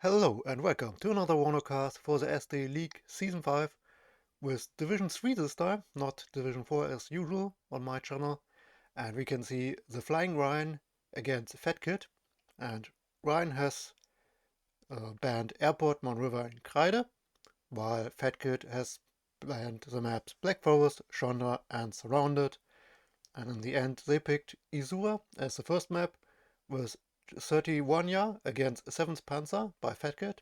Hello and welcome to another Warno cast for the SD League Season 5 with Division 3 this time, not Division 4 as usual on my channel. And we can see the FlyinRyan against Fatkid, and Ryan has banned Airport, Mount River and Kreide, while Fatkid has banned the maps Black Forest, Chandra and Surrounded. And in the end they picked Isura as the first map with 31 year against 7th Panzer by Fatkid,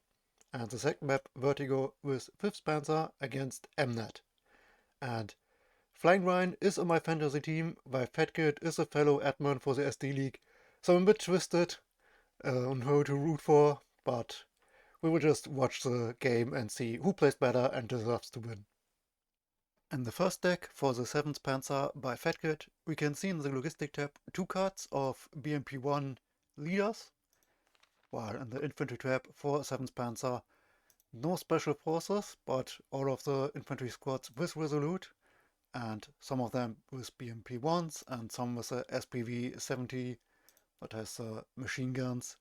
and the second map Vertigo with 5th Panzer against MNAD. And FlyinRyan is on my fantasy team, while Fatkid is a fellow admin for the SD League, so I'm a bit twisted on who to root for, but we will just watch the game and see who plays better and deserves to win. In the first deck for the 7th Panzer by Fatkid, we can see in the logistic tab 2 cards of BMP-1 leaders, while in the infantry tab for 7th Panzer, no special forces, but all of the infantry squads with Resolute, and some of them with BMP-1s, and some with a SPV-70 that has machine guns.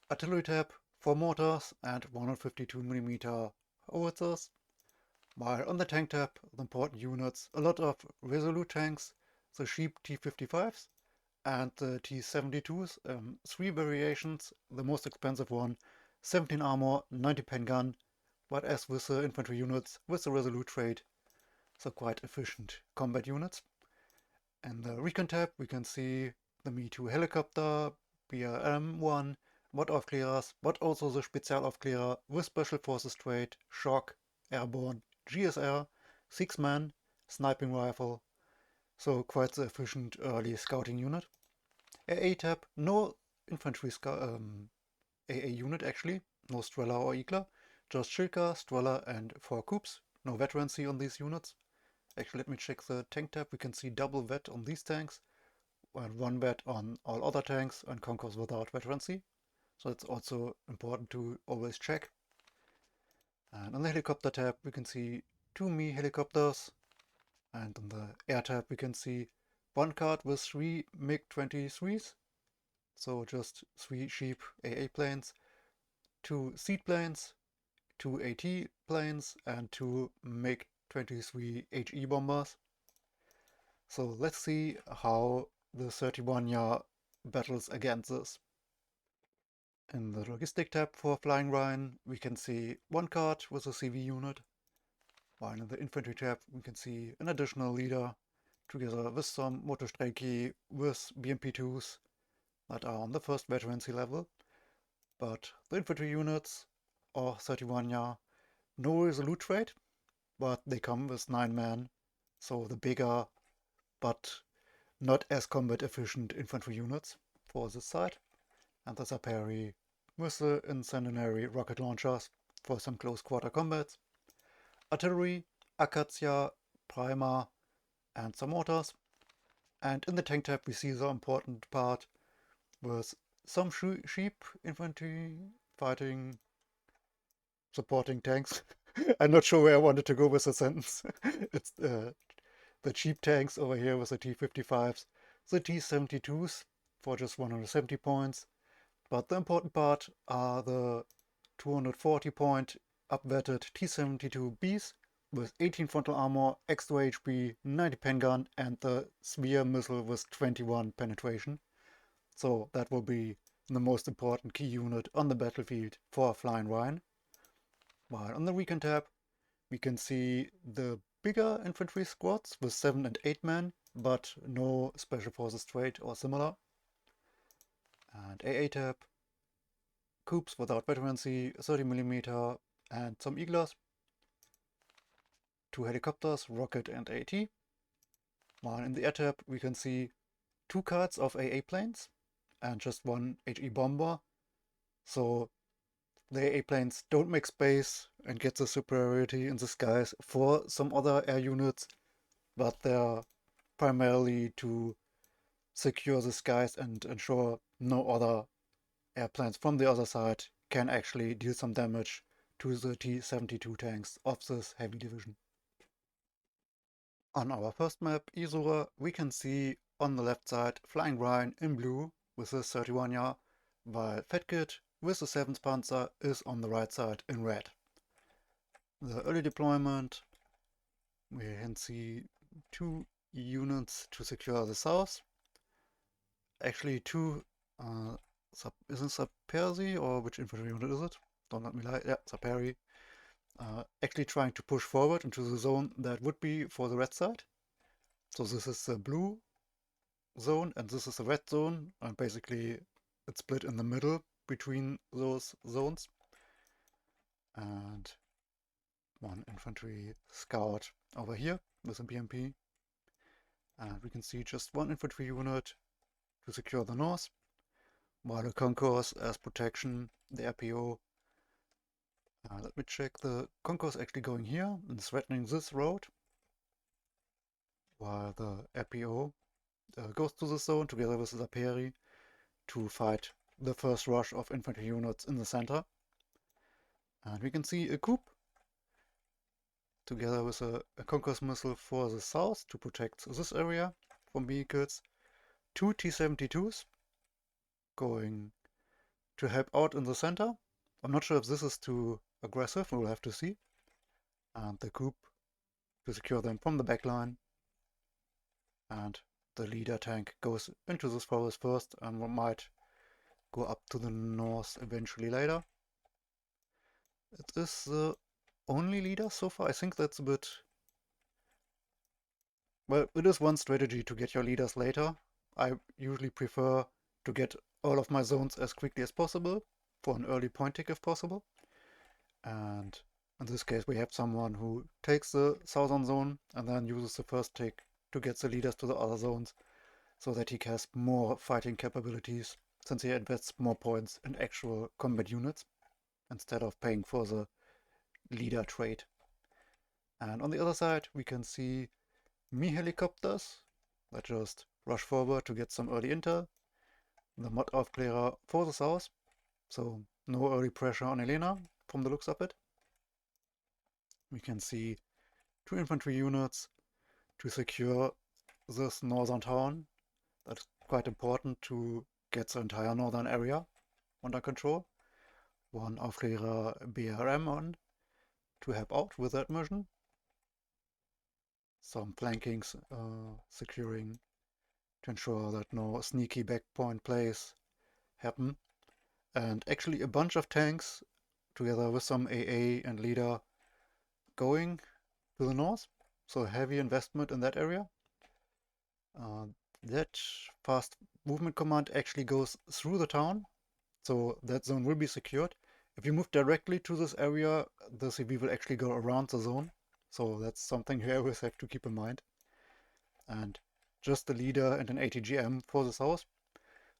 Artillery tab for mortars and 152mm howitzers. While on the tank tab, the important units, a lot of Resolute tanks, the cheap T-55s, and the T-72s, 3 variations, the most expensive one, 17 armor, 90 pen gun, but as with the infantry units, with the Resolute trait, so quite efficient combat units. In the Recon tab we can see the Me-2 helicopter, BRM-1, Mod-Aufklärers, but also the Spezialaufklärer with Special Forces trait, Shock, Airborne, GSR, 6-man, sniping rifle, so quite the efficient early scouting unit. AA tab, no infantry AA unit actually, no Strela or Igla, just Shilka, Strela and 4 Coups, no veterancy on these units. Actually, let me check the tank tab, we can see double vet on these tanks, and 1 vet on all other tanks, and conquers without veterancy. So it's also important to always check. And on the helicopter tab we can see 2 Me helicopters, and on the air tab we can see 1 card with 3 MiG-23s, so just 3 cheap AA planes, 2 seaplanes, 2 AT planes, and 2 MiG-23 HE bombers. So let's see how the 31-year battles against this. In the logistic tab for FlyinRyan we can see 1 card with a CV unit, while in the infantry tab we can see an additional leader together with some Motostreiki with BMP-2s that are on the first veterancy level. But the infantry units are 31 year, no Resolute trait, but they come with 9 men, so the bigger but not as combat efficient infantry units for this side. And the Saperi with the incendiary rocket launchers for some close quarter combats. Artillery, Acacia, Prima, and some mortars. And in the tank tab we see the important part with some sheep infantry fighting, supporting tanks. I'm not sure where I wanted to go with the sentence. It's the cheap tanks over here with the T-55s, the T-72s for just 170 points. But the important part are the 240 point upvetted T-72Bs with 18 frontal armor, extra HP, 90 pen gun, and the Sphere missile with 21 penetration. So that will be the most important key unit on the battlefield for FlyinRyan. While on the Recon tab we can see the bigger infantry squads with 7 and 8 men, but no special forces trait or similar. And AA tab, Coups without veterancy, 30mm, and some Iglas. 2 helicopters, Rocket and AT. While in the air tab we can see 2 cards of AA planes and just 1 HE bomber. So the AA planes don't make space and get the superiority in the skies for some other air units, but they're primarily to secure the skies and ensure no other airplanes from the other side can actually deal some damage to the T-72 tanks of this heavy division. On our first map, Isura, we can see on the left side FlyinRyan in blue with his 31 year, while Fatkid with the 7th Panzer is on the right side in red. The early deployment, we can see 2 units to secure the south. Actually 2, isn't Sapersi, or which infantry unit is it? Don't let me lie, yeah, Saperi. Actually trying to push forward into the zone that would be for the red side. So this is the blue zone and this is the red zone, and basically it's split in the middle between those zones. And 1 infantry scout over here with a BMP. And we can see just 1 infantry unit to secure the north, while the concourse as protection, the RPO. Let me check, the concourse actually going here and threatening this road, while the RPO goes to the zone together with the Zaperi to fight the first rush of infantry units in the center. And we can see a coup together with a concourse missile for the south to protect this area from vehicles. 2 T-72s going to help out in the center. I'm not sure if this is too aggressive, we'll have to see. And the coup to secure them from the back line. And the leader tank goes into this forest first and might go up to the north eventually later. It is the only leader so far. I think that's a bit... Well, it is one strategy to get your leaders later. I usually prefer to get all of my zones as quickly as possible for an early point tick if possible. And in this case we have someone who takes the southern zone and then uses the first tick to get the leaders to the other zones so that he has more fighting capabilities, since he invests more points in actual combat units instead of paying for the leader trait. And on the other side we can see Me helicopters that just rush forward to get some early intel. The mod Aufklärer for the south, so no early pressure on Elena from the looks of it. We can see 2 infantry units to secure this northern town. That's quite important to get the entire northern area under control. 1 Aufklärer BRM on to help out with that mission. Some flankings securing to ensure that no sneaky backpoint plays happen. And actually a bunch of tanks together with some AA and leader going to the north. So heavy investment in that area. That fast movement command actually goes through the town, so that zone will be secured. If you move directly to this area, the CV will actually go around the zone, so that's something you always have to keep in mind. And just the leader and an ATGM for the south.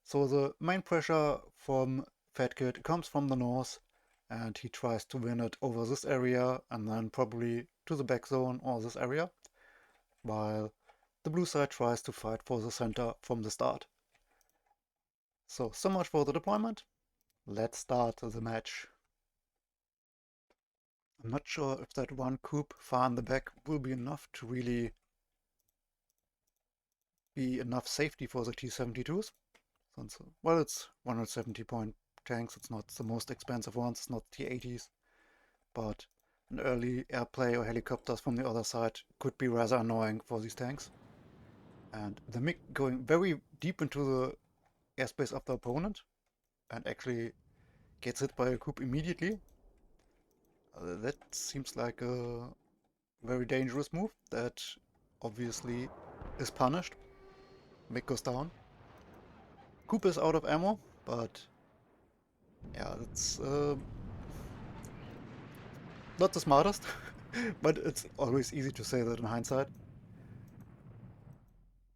So the main pressure from Fatkid comes from the north, and he tries to win it over this area and then probably to the back zone or this area, while the blue side tries to fight for the center from the start. So much for the deployment. Let's start the match. I'm not sure if that 1 coup far in the back will be enough to really be enough safety for the T-72s. Since, well, it's 170 point tanks, it's not the most expensive ones, it's not T-80s, but an early airplay or helicopters from the other side could be rather annoying for these tanks. And the MiG going very deep into the airspace of the opponent and actually gets hit by a coup immediately. That seems like a very dangerous move that obviously is punished. MiG goes down. Coup is out of ammo, but yeah, that's not the smartest, but it's always easy to say that in hindsight.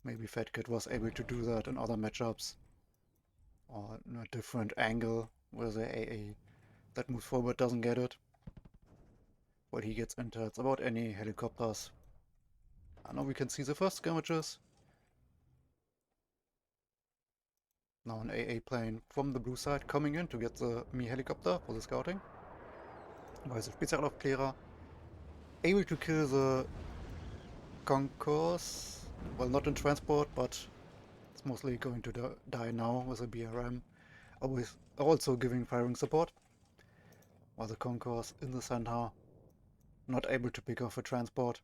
Maybe Fatkid was able to do that in other matchups, or in a different angle where the AA that moves forward doesn't get it. What he gets into, it's about any helicopters. And now we can see the first skirmishes. Now an AA plane from the blue side coming in to get the Me helicopter for the scouting. While the Spezialaufklärer able to kill the concourse. Well, not in transport, but it's mostly going to die now with a BRM. always also giving firing support, while the concourse in the center not able to pick off a transport.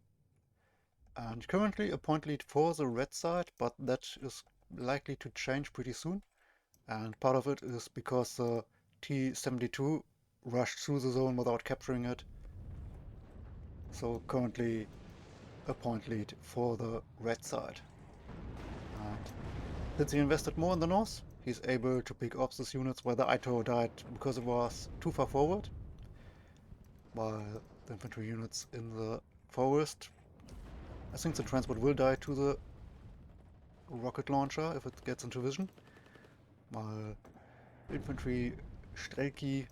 And currently a point lead for the red side, but that is likely to change pretty soon. And part of it is because the T-72 rushed through the zone without capturing it. So currently a point lead for the red side. And since he invested more in the north, he's able to pick off these units where the Ito died because it was too far forward, while the infantry units in the forest, I think the transport will die to the rocket launcher if it gets into vision, while infantry Strelki,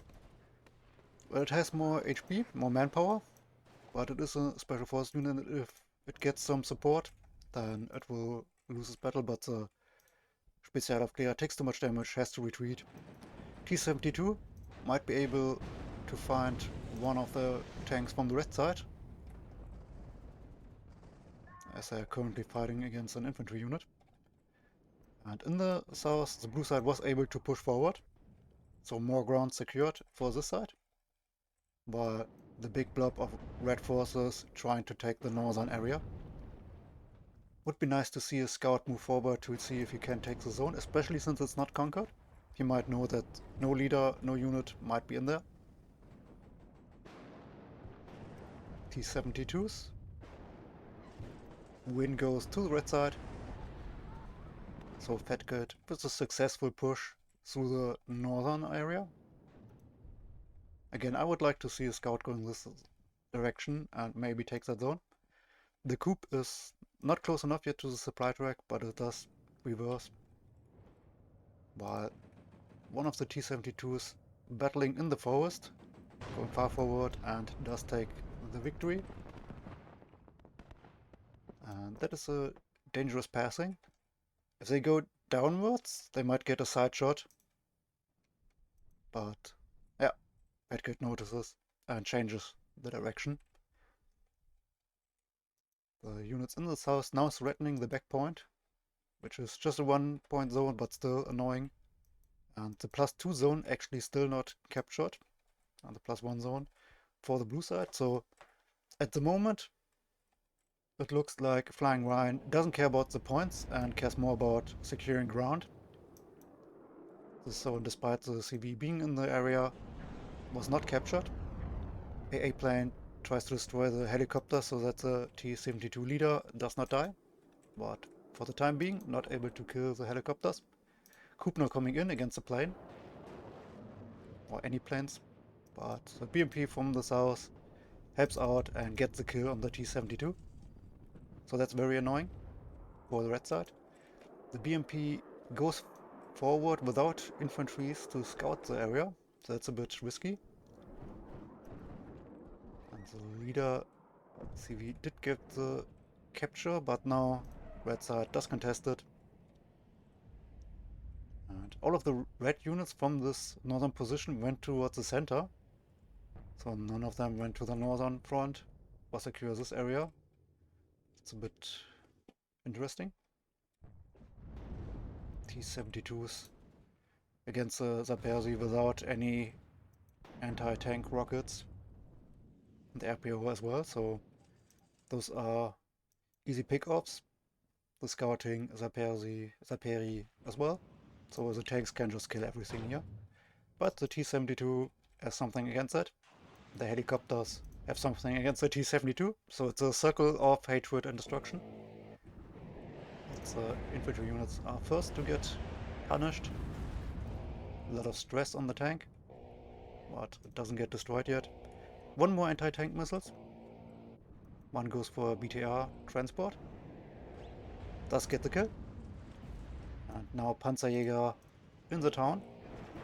well, it has more HP, more manpower, but it is a special force unit, and if it gets some support, then it will lose this battle, but the Spezialaufklärer takes too much damage, has to retreat. T-72 might be able to find one of the tanks from the red side, as they are currently fighting against an infantry unit. And in the south, the blue side was able to push forward, so more ground secured for this side, while the big blob of red forces trying to take the northern area. Would be nice to see a scout move forward to see if he can take the zone, especially since it's not conquered. He might know that no leader, no unit might be in there. T-72s. Win goes to the red side. So Fatkid with a successful push through the northern area. Again, I would like to see a scout going this direction and maybe take that zone. The coup is not close enough yet to the supply track, but it does reverse. While one of the T-72s battling in the forest, going far forward, and does take the victory. And that is a dangerous passing. If they go downwards, they might get a side shot. But yeah, Fatkid notices and changes the direction. The units in the south now threatening the back point, which is just a 1-point zone, but still annoying. And the +2 zone actually still not captured, and the +1 zone for the blue side. So at the moment, it looks like FlyinRyan doesn't care about the points and cares more about securing ground. The zone, despite the CV being in the area, was not captured. AA plane tries to destroy the helicopter so that the T-72 leader does not die, but for the time being not able to kill the helicopters. Kupner coming in against the plane, or any planes, but the BMP from the south helps out and gets the kill on the T-72. So that's very annoying for the red side. The BMP goes forward without infantries to scout the area, so that's a bit risky. And the leader CV did get the capture, but now red side does contest it. And all of the red units from this northern position went towards the center. So none of them went to the northern front or secure this area. It's a bit interesting. T-72s against the Zapersi without any anti-tank rockets. And the RPO as well, so those are easy pick-offs. The scouting Zaperi as well. So the tanks can just kill everything here. But the T-72 has something against it. The helicopters have something against the T-72. So it's a circle of hatred and destruction. The infantry units are first to get punished. A lot of stress on the tank, but it doesn't get destroyed yet. One more anti-tank missiles. One goes for a BTR transport. Does get the kill. And now Panzerjäger in the town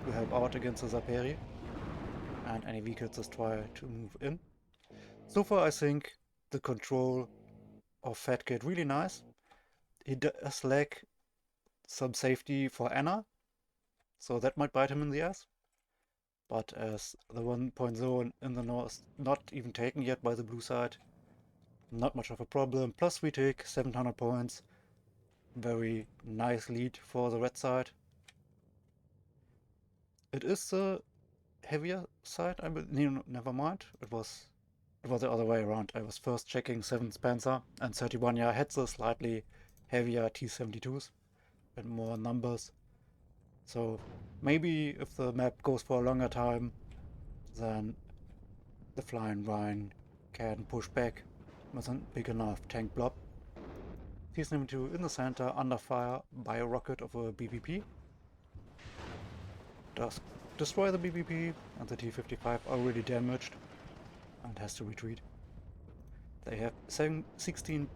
to help out against the Zaperi. And any vehicles just try to move in. So far I think the control of Fatkid really nice. He does lack some safety for Anna, so that might bite him in the ass. But as the 1-point zone in the north not even taken yet by the blue side, not much of a problem. Plus we take 700 points. Very nice lead for the red side. It is the heavier side, I believe. No, never mind. It was the other way around. I was first checking 7th Panzer and 31, yeah, had the slightly heavier T-72s and more numbers. So maybe if the map goes for a longer time, then the FlyinRyan can push back with a big enough tank blob. T-72 in the center, under fire by a rocket of a BVP. Does destroy the BVP, and the T-55 already damaged and has to retreat. They have 16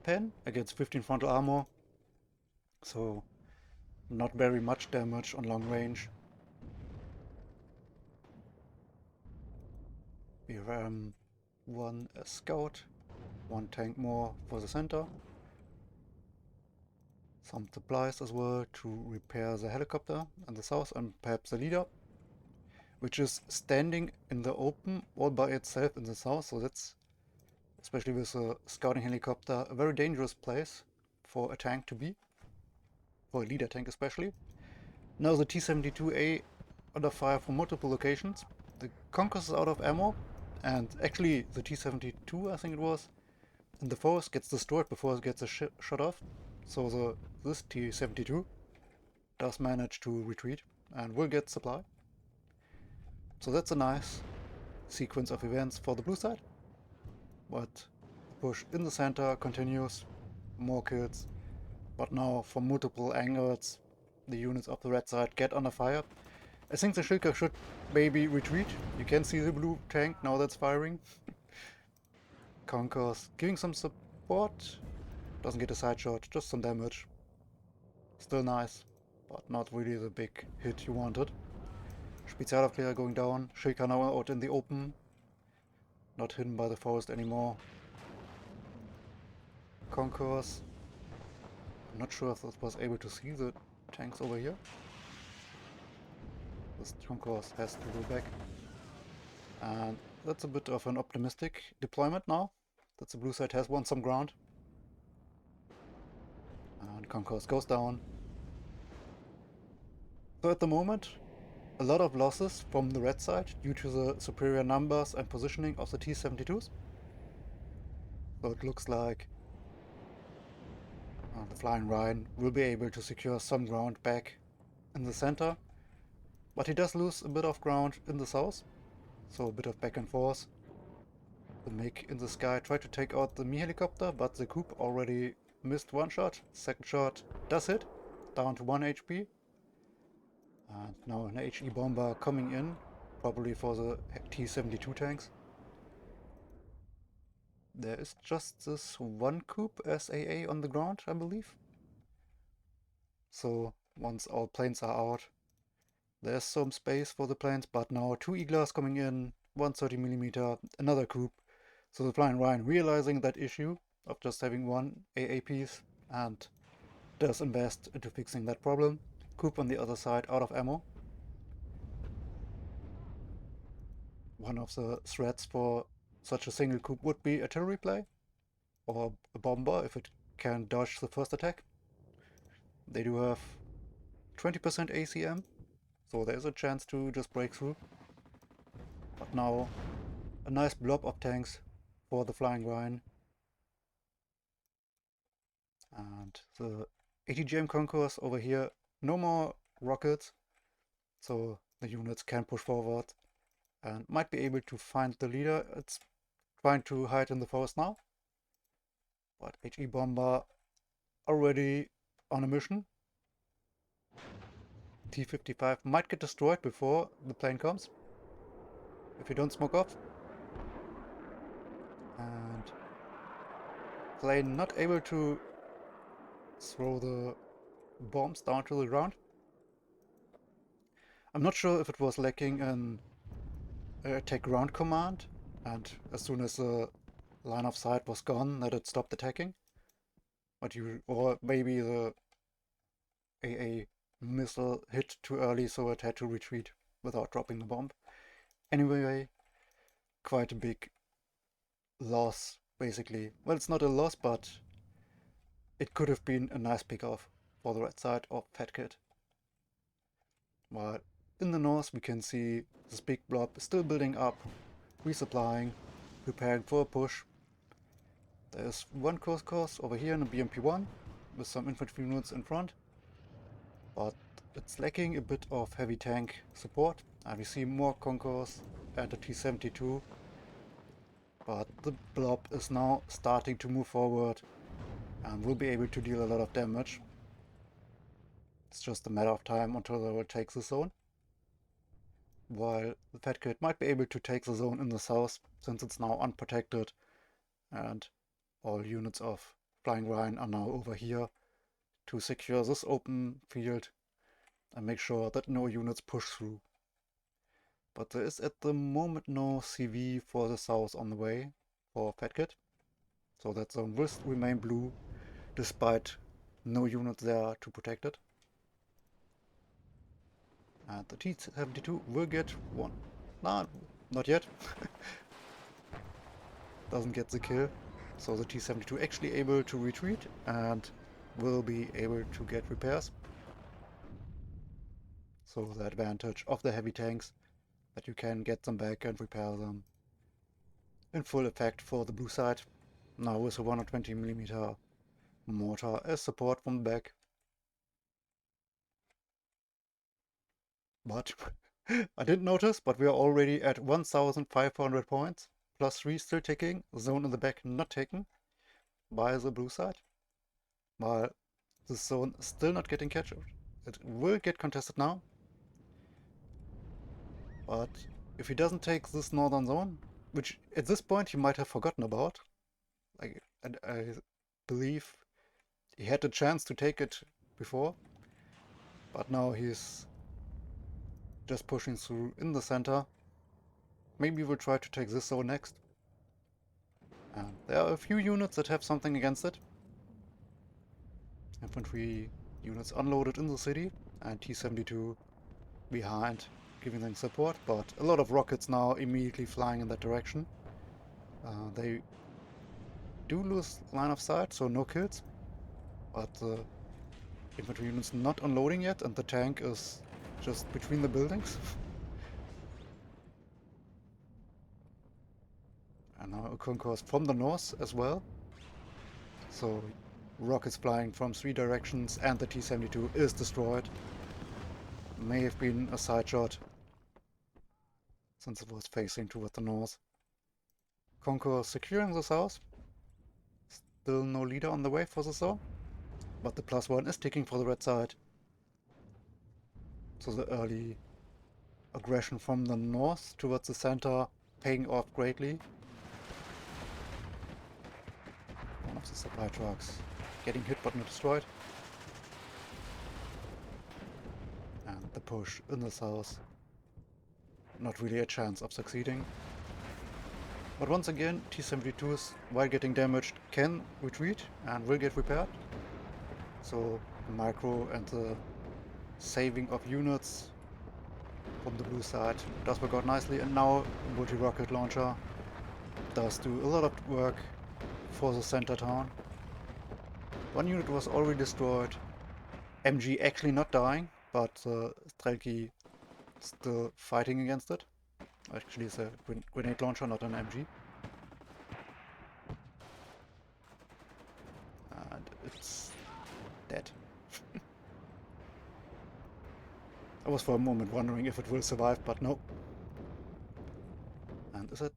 pen against 15 frontal armor, so not very much damage on long range. We ram one scout, one tank more for the center. Some supplies as well to repair the helicopter in the south and perhaps the leader, which is standing in the open all by itself in the south, so that's, especially with a scouting helicopter, a very dangerous place for a tank to be, for a leader tank especially. Now the T-72A under fire from multiple locations. The Conquest is out of ammo, and actually the T-72, I think it was, in the forest gets destroyed before it gets a shot off. So this T-72 does manage to retreat and will get supply. So that's a nice sequence of events for the blue side. But the push in the center continues, more kills, but now from multiple angles the units of the red side get under fire. I think the Shilka should maybe retreat. You can see the blue tank now that's firing. Conquers giving some support. Doesn't get a side shot, just some damage. Still nice, but not really the big hit you wanted. Spezialaufklärer going down. Shilka now out in the open. Not hidden by the forest anymore. Conquers. I'm not sure if this was able to see the tanks over here. This Concourse has to go back. And that's a bit of an optimistic deployment now, that the blue side has won some ground. And Concourse goes down. So at the moment, a lot of losses from the red side due to the superior numbers and positioning of the T-72s. So it looks like the FlyinRyan will be able to secure some ground back in the center. But he does lose a bit of ground in the south, so a bit of back and forth. The MiG in the sky tried to take out the Mi helicopter, but the coup already missed one shot. Second shot does hit, down to 1 HP. And now an HE bomber coming in, probably for the T-72 tanks. There is just this one coup as AA on the ground, I believe. So once all planes are out, there's some space for the planes, but now two Eaglers coming in, 130mm, another coup. So the FlyinRyan realizing that issue of just having one AA piece and does invest into fixing that problem. Coup on the other side out of ammo. One of the threats for such a single coup would be artillery play or a bomber if it can dodge the first attack. They do have 20% ACM, so there's a chance to just break through. But now a nice blob of tanks for the FlyinRyan. And the ATGM Concourse over here, no more rockets, so the units can push forward and might be able to find the leader. It's trying to hide in the forest now, but HE bomber already on a mission. T-55 might get destroyed before the plane comes, if you don't smoke off. And plane not able to throw the bombs down to the ground. I'm not sure if it was lacking an attack ground command, and as soon as the line of sight was gone, that it stopped attacking. But or maybe the AA missile hit too early, so it had to retreat without dropping the bomb. Anyway, quite a big loss, basically. Well, it's not a loss, but it could have been a nice pick-off for the red side of Fatkid. Well, in the north we can see this big blob still building up, resupplying, preparing for a push. There's one course over here in the BMP-1 with some infantry units in front, but it's lacking a bit of heavy tank support, and we see more Concourse and the T-72, but the blob is now starting to move forward and will be able to deal a lot of damage. It's just a matter of time until they will take the zone, while the Fatkid might be able to take the zone in the south since it's now unprotected, and all units of FlyinRyan are now over here to secure this open field and make sure that no units push through. But there is at the moment no CV for the south on the way for Fatkid, so that zone will remain blue despite no units there to protect it. And the T-72 will get one. Nah, not yet. Doesn't get the kill. So the T-72 actually able to retreat and will be able to get repairs. So the advantage of the heavy tanks, that you can get them back and repair them in full effect for the blue side. Now with a 120mm mortar as support from the back. But I didn't notice, but we are already at 1500 points, plus 3 still ticking, zone in the back not taken by the blue side, while the zone still not getting captured. It will get contested now, but if he doesn't take this northern zone, which at this point he might have forgotten about, I believe he had the chance to take it before, but now he's just pushing through in the center. Maybe we'll try to take this zone next. And there are a few units that have something against it. Infantry units unloaded in the city, and T-72 behind giving them support, but a lot of rockets now immediately flying in that direction. They do lose line of sight, so no kills, but the infantry units not unloading yet, and the tank is just between the buildings. And now a concourse from the north as well. So rockets flying from 3 directions, and the T-72 is destroyed. May have been a side shot since it was facing toward the north. Concourse securing the south. Still no leader on the way for the zone, but the +1 is ticking for the red side. So the early aggression from the north towards the center paying off greatly. One of the supply trucks getting hit but not destroyed. And the push in the south, not really a chance of succeeding. But once again, T-72s, while getting damaged, can retreat and will get repaired. So the micro and the saving of units from the blue side does work out nicely, and now multi-rocket launcher does do a lot of work for the center town. One unit was already destroyed. MG actually not dying, but Strelki still fighting against it. Actually it's a grenade launcher, not an MG. And it's dead. I was for a moment wondering if it will survive, but no. And is it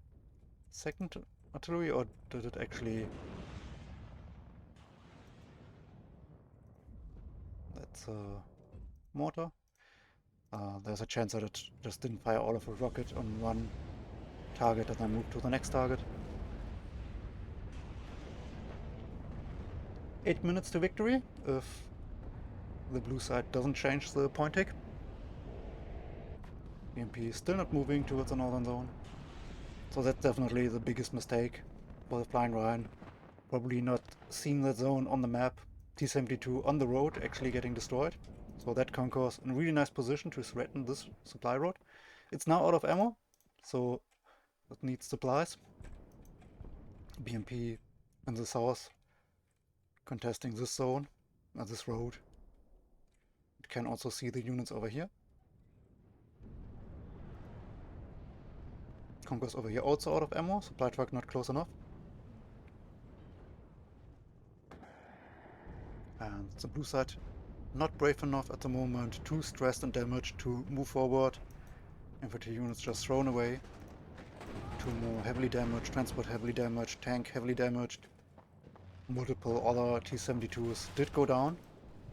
second artillery, or did it actually... That's a mortar. There's a chance that it just didn't fire all of a rocket on one target and then move to the next target. 8 minutes to victory if the blue side doesn't change the point tick. EMP is still not moving towards the northern zone. So that's definitely the biggest mistake for the FlyinRyan. Probably not seeing that zone on the map. T-72 on the road actually getting destroyed. So that concourse in a really nice position to threaten this supply road. It's now out of ammo, so it needs supplies. BMP in the south contesting this zone, this road. It can also see the units over here. Conquerors over here also out of ammo, supply truck not close enough. And the blue side not brave enough at the moment, too stressed and damaged to move forward. Infantry units just thrown away. Two more heavily damaged, transport heavily damaged, tank heavily damaged. Multiple other T-72s did go down.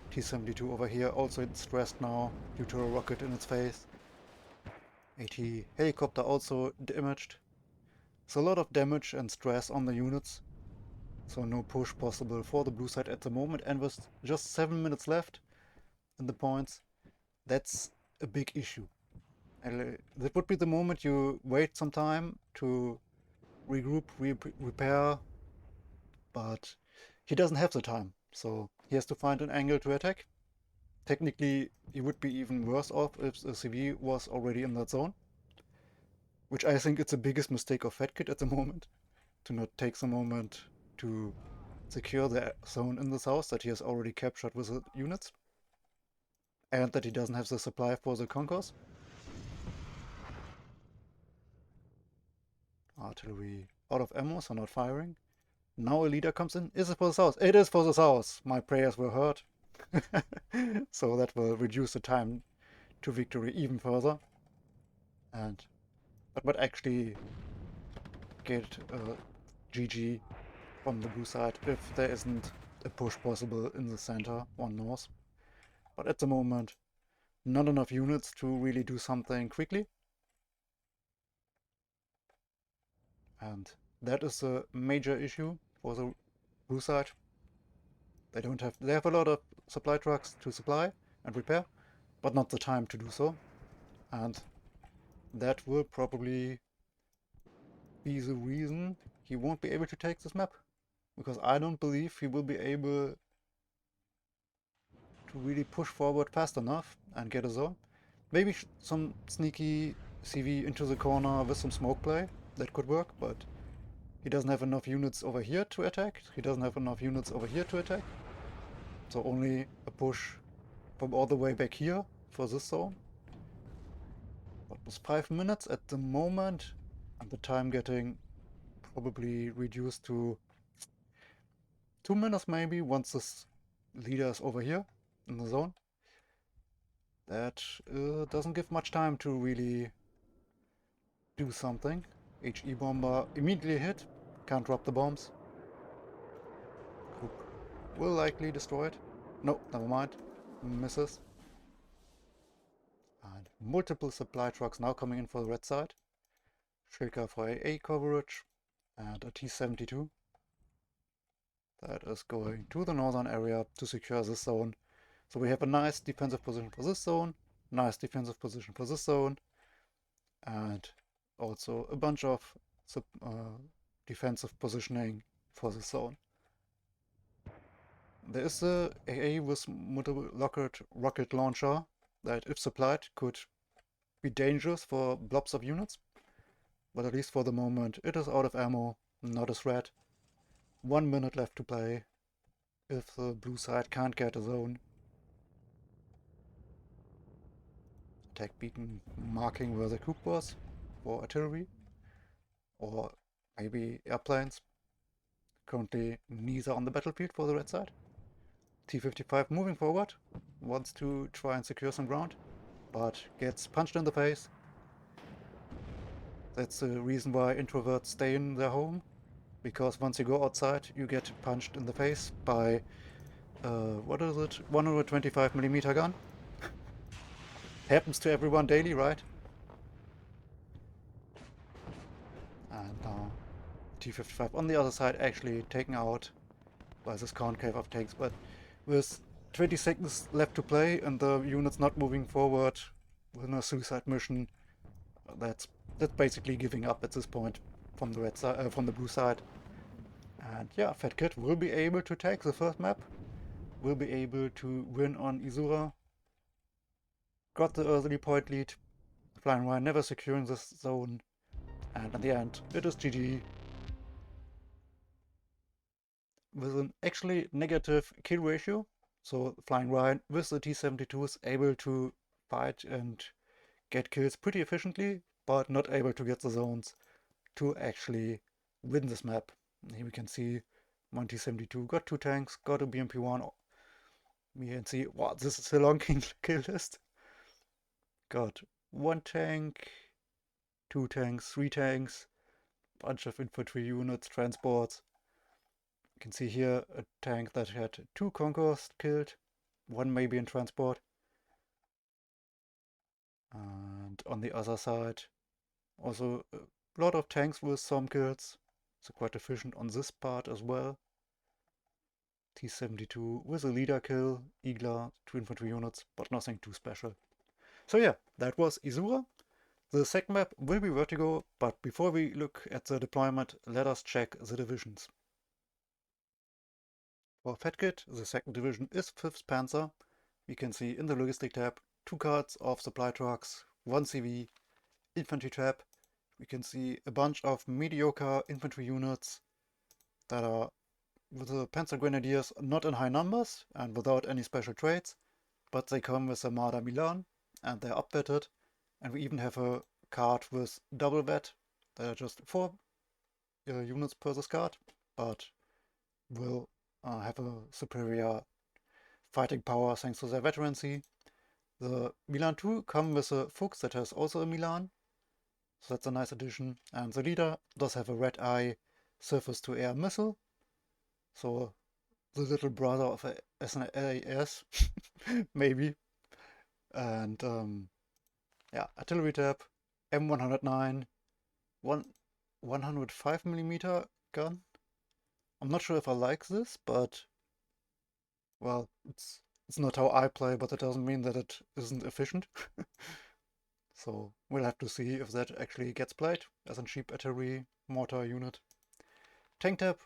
T-72 over here also stressed now due to a rocket in its face. AT helicopter also damaged. So a lot of damage and stress on the units. So no push possible for the blue side at the moment, and with just 7 minutes left in the points, that's a big issue. And that would be the moment you wait some time to regroup, repair, but he doesn't have the time, so he has to find an angle to attack. Technically, he would be even worse off if the CV was already in that zone, which I think it's the biggest mistake of Fatkid at the moment, to not take the moment to secure the zone in the south that he has already captured with the units, and that he doesn't have the supply for the conquers. Artillery out of ammo, so not firing. Now a leader comes in. Is it for the south? It is for the south! My prayers were heard. So that will reduce the time to victory even further. But actually get GG from the blue side if there isn't a push possible in the center or north. But at the moment, not enough units to really do something quickly. And that is a major issue for the blue side. They have a lot of supply trucks to supply and repair, but not the time to do so. And that will probably be the reason he won't be able to take this map. Because I don't believe he will be able to really push forward fast enough and get a zone. Maybe some sneaky CV into the corner with some smoke play, that could work, but he doesn't have enough units over here to attack. He doesn't have enough units over here to attack. So only a push from all the way back here for this zone. What was 5 minutes at the moment, and the time getting probably reduced to 2 minutes maybe once this leader is over here in the zone. That doesn't give much time to really do something. HE bomber immediately hit, can't drop the bombs. Group will likely destroy it. No, never mind, misses. And multiple supply trucks now coming in for the red side. Shilka for AA coverage and a T-72. That is going to the northern area to secure this zone. So we have a nice defensive position for this zone, nice defensive position for this zone, and also a bunch of defensive positioning for this zone. There is a AA with multiple rocket launcher that, if supplied, could be dangerous for blobs of units. But at least for the moment, it is out of ammo, not a threat. 1 minute left to play if the blue side can't get a zone. Attack beacon marking where the coup was for artillery, or maybe airplanes. Currently neither on the battlefield for the red side. T-55 moving forward, wants to try and secure some ground, but gets punched in the face. That's the reason why introverts stay in their home, because once you go outside you get punched in the face by what is it, 125mm gun. Happens to everyone daily, right? And now T-55 on the other side actually taken out by this concave of tanks, but with 20 seconds left to play and the units not moving forward with a suicide mission, that's basically giving up at this point from the red side, from the blue side. And yeah, Fatkid will be able to take the first map, will be able to win on Isura. Got the early point lead, FlyinRyan never securing this zone, and in the end it is GG. With an actually negative kill ratio, so FlyinRyan with the T-72 is able to fight and get kills pretty efficiently, but not able to get the zones to actually win this map. Here we can see Monty 72 got 2 tanks, got a BMP-1. We can see, wow, this is a long kill list. Got 1 tank, 2 tanks, 3 tanks, bunch of infantry units, transports. You can see here a tank that had 2 Conquerors killed, 1 maybe in transport. And on the other side, also a lot of tanks with some kills. So quite efficient on this part as well. T-72 with a leader kill, Igla, 2 infantry units, but nothing too special. So yeah, that was Isura. The second map will be Vertigo, but before we look at the deployment, let us check the divisions. For Fatkid, the second division is 5th Panzer. We can see in the logistic tab 2 cards of supply trucks, 1 CV, infantry tab. We can see a bunch of mediocre infantry units that are with the Panzer Grenadiers not in high numbers and without any special traits, but they come with a Marder Milan and they're upvetted. And we even have a card with double vet. There are just 4 units per this card, but will have a superior fighting power thanks to their veterancy. The Milan 2 come with a Fuchs that has also a Milan, so that's a nice addition. And the leader does have a red eye surface-to-air missile, so the little brother of a SAS, maybe. And yeah, artillery tab, M109, 105mm gun. I'm not sure if I like this, but well, it's not how I play, but it doesn't mean that it isn't efficient. So we'll have to see if that actually gets played as a cheap artillery mortar unit. Tank tab,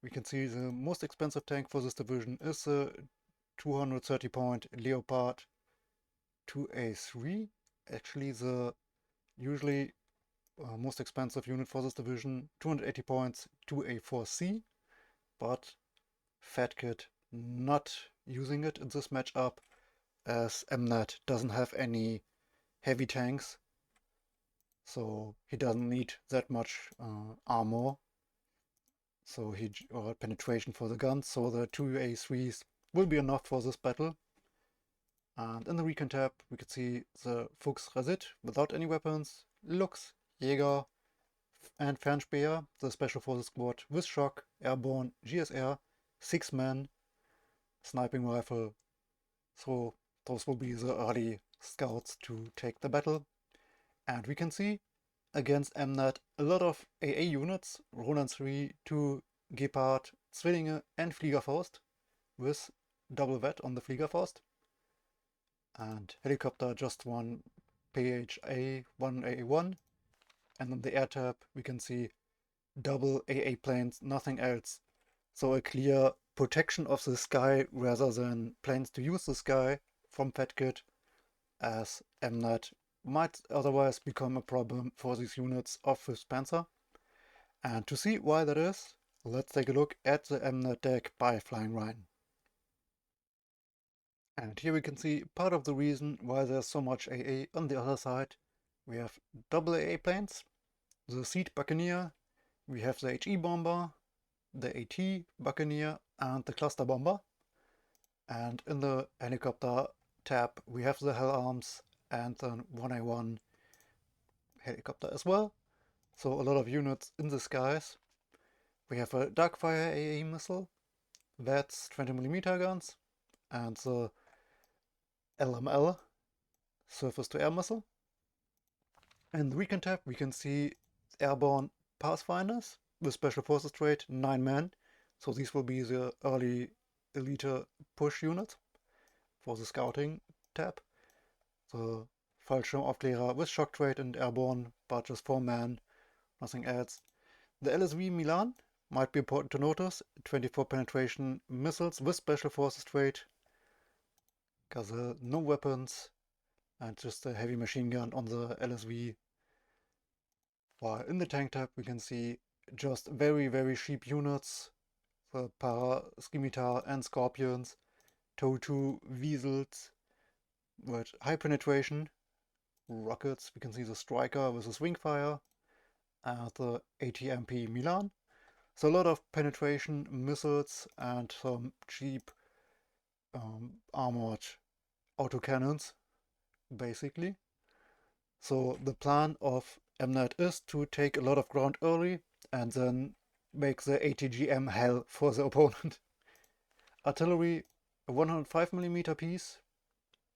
we can see the most expensive tank for this division is the 230 point Leopard 2A3. Actually the usually most expensive unit for this division, 280 points 2A4C, but Fatkid not using it in this matchup as MNAD doesn't have any heavy tanks, so he doesn't need that much armor, so or penetration for the guns, so the 2A3s will be enough for this battle. And in the recon tab we could see the Fuchs Resit without any weapons, Lux, Jäger and Fernspeer, the Special Forces squad with Shock, Airborne, GSR, 6 men, sniping rifle, so those will be the early scouts to take the battle. And we can see against MNAD a lot of AA units, Roland 3, 2, Gepard, Zwillinge and Fliegerfaust with double vet on the Fliegerfaust. And helicopter just one PHA 1A1. And on the air tab we can see double AA planes, nothing else. So a clear protection of the sky rather than planes to use the sky from Fatkid, as MNAD might otherwise become a problem for these units of 5th Panzer. And to see why that is, let's take a look at the MNAD deck by FlyinRyan. And here we can see part of the reason why there's so much AA on the other side. We have double AA planes, the Seed Buccaneer, we have the HE Bomber, the AT Buccaneer and the Cluster Bomber. And in the helicopter tab we have the Hell Arms and the 1A1 helicopter as well. So a lot of units in the skies. We have a Darkfire AA missile, that's 20mm guns, and the LML surface-to-air missile. In the recon tab we can see airborne Pathfinders with Special Forces trait, 9 men. So these will be the early elite push units for the scouting tab. The Fallschirmaufklärer with shock trait and airborne, but just 4 men, nothing else. The LSV Milan might be important to notice, 24 penetration missiles with Special Forces trait, because no weapons and just a heavy machine gun on the LSV. While in the tank tab we can see just very cheap units, the Para, Scimitar and Scorpions, TOW2 Weasels with high penetration, rockets, we can see the Striker with the Swingfire, and the ATMP Milan. So a lot of penetration missiles and some cheap armored autocannons, basically. So the plan of MNAD is to take a lot of ground early and then make the ATGM hell for the opponent. Artillery, a 105mm piece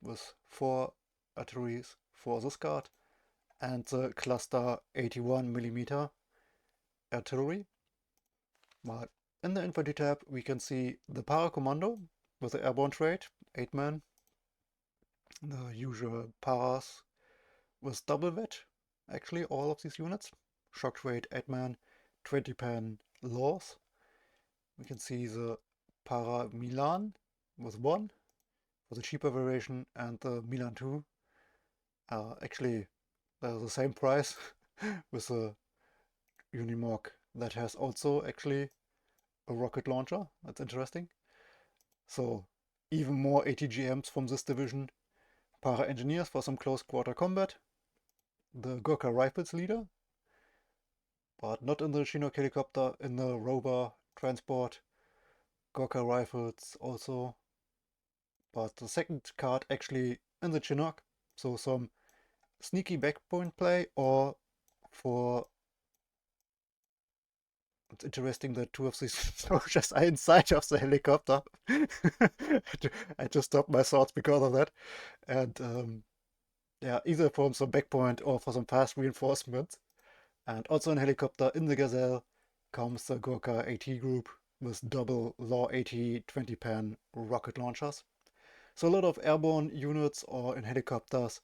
with 4 artilleries for this card, and the cluster 81mm artillery. But in the infantry tab we can see the para commando with the airborne trait, 8 men, the usual paras with double vet, actually all of these units, shock trait 8 man, 20 pen laws. We can see the para Milan with 1 for the cheaper variation, and the Milan 2 actually they're the same price with a Unimog that has also actually a rocket launcher. That's interesting. So even more ATGMs from this division. Para engineers for some close quarter combat. The Gurkha rifles leader, but not in the Chinook helicopter, in the rover transport. Gurkha rifles also, but the second card actually in the Chinook. So some sneaky backpoint play, or for... It's interesting that 2 of these soldiers are inside of the helicopter. I just stopped my thoughts because of that. And yeah, either from some backpoint or for some fast reinforcement. And also in helicopter in the Gazelle comes the Gurkha AT group with double Law AT 20 pan rocket launchers. So a lot of airborne units or in helicopters.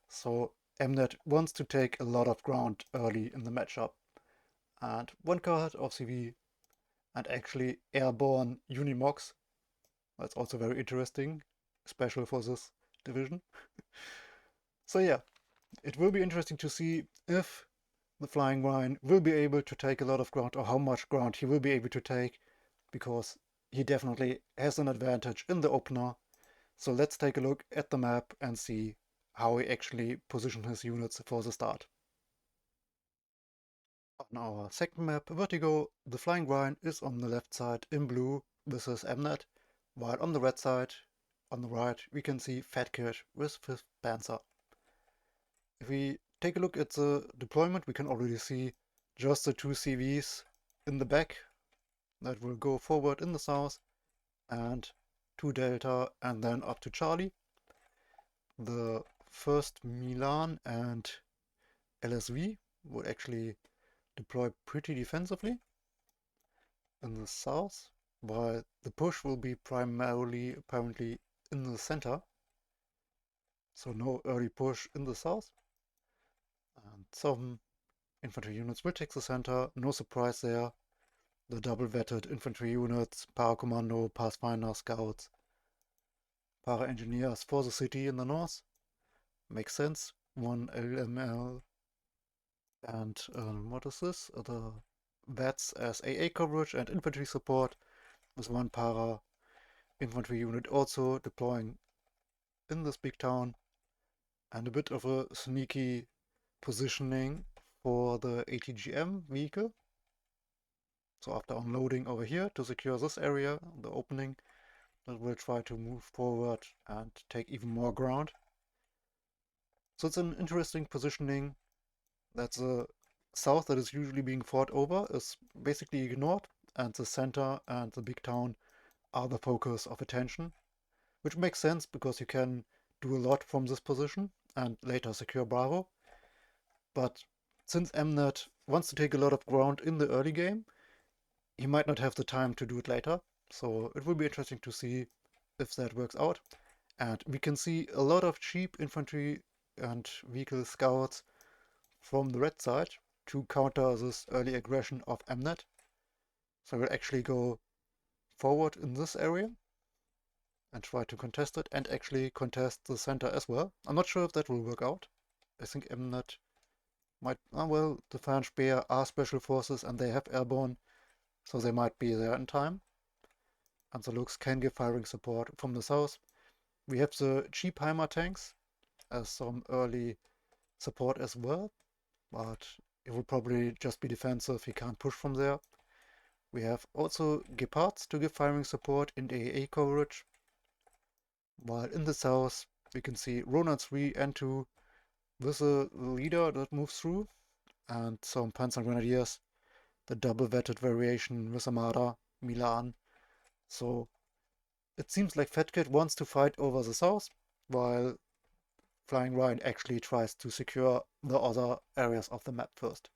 So MNAD wants to take a lot of ground early in the matchup. And 1 card of CV and actually airborne Unimogs. That's also very interesting, special for this division. So yeah, it will be interesting to see if the FlyinRyan will be able to take a lot of ground, or how much ground he will be able to take, because he definitely has an advantage in the opener. So let's take a look at the map and see how he actually positions his units for the start. On our second map, Vertigo, the FlyinRyan is on the left side in blue with his MNAD, while on the red side, on the right, we can see Fatkid with 5th Panzer. If we take a look at the deployment, we can already see just the 2 CVs in the back that will go forward in the south, and 2 Delta, and then up to Charlie. The first Milan and LSV would actually deploy pretty defensively in the south, while the push will be primarily apparently in the center. So no early push in the south. And some infantry units will take the center, no surprise there. The double vetted infantry units, para commando, pathfinder, scouts, para engineers for the city in the north. Makes sense. 1 LML and what is this? The VATS as AA coverage and infantry support, with 1 para infantry unit also deploying in this big town, and a bit of a sneaky positioning for the ATGM vehicle. So after unloading over here to secure this area, the opening, that will try to move forward and take even more ground. So it's an interesting positioning that the south that is usually being fought over is basically ignored, and the center and the big town are the focus of attention, which makes sense because you can do a lot from this position and later secure Bravo. But since MNAD wants to take a lot of ground in the early game, he might not have the time to do it later. So it will be interesting to see if that works out. And we can see a lot of cheap infantry and vehicle scouts from the red side to counter this early aggression of MNAD. So we'll actually go forward in this area and try to contest it, and actually contest the center as well. I'm not sure if that will work out. I think MNAD might... well, the French Bear are special forces and they have airborne, so they might be there in time. And the Lux can give firing support from the south. We have the cheap Heimer tanks as some early support as well, but it would probably just be defensive, he can't push from there. We have also Gepards to give firing support in the AA coverage, while in the south we can see Ronan 3 and 2 with a leader that moves through, and some Panzer Grenadiers, the double vetted variation with Armada, Milan. So it seems like Fatkid wants to fight over the south, while FlyinRyan actually tries to secure the other areas of the map first.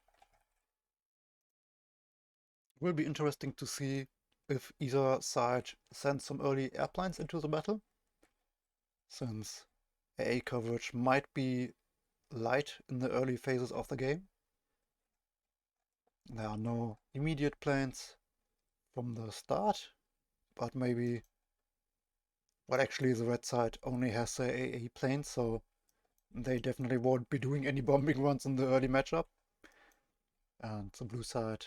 It will be interesting to see if either side sends some early airplanes into the battle, since AA coverage might be light in the early phases of the game. There are no immediate planes from the start, but maybe, well, actually the red side only has the AA planes, so they definitely won't be doing any bombing runs in the early matchup. And the blue side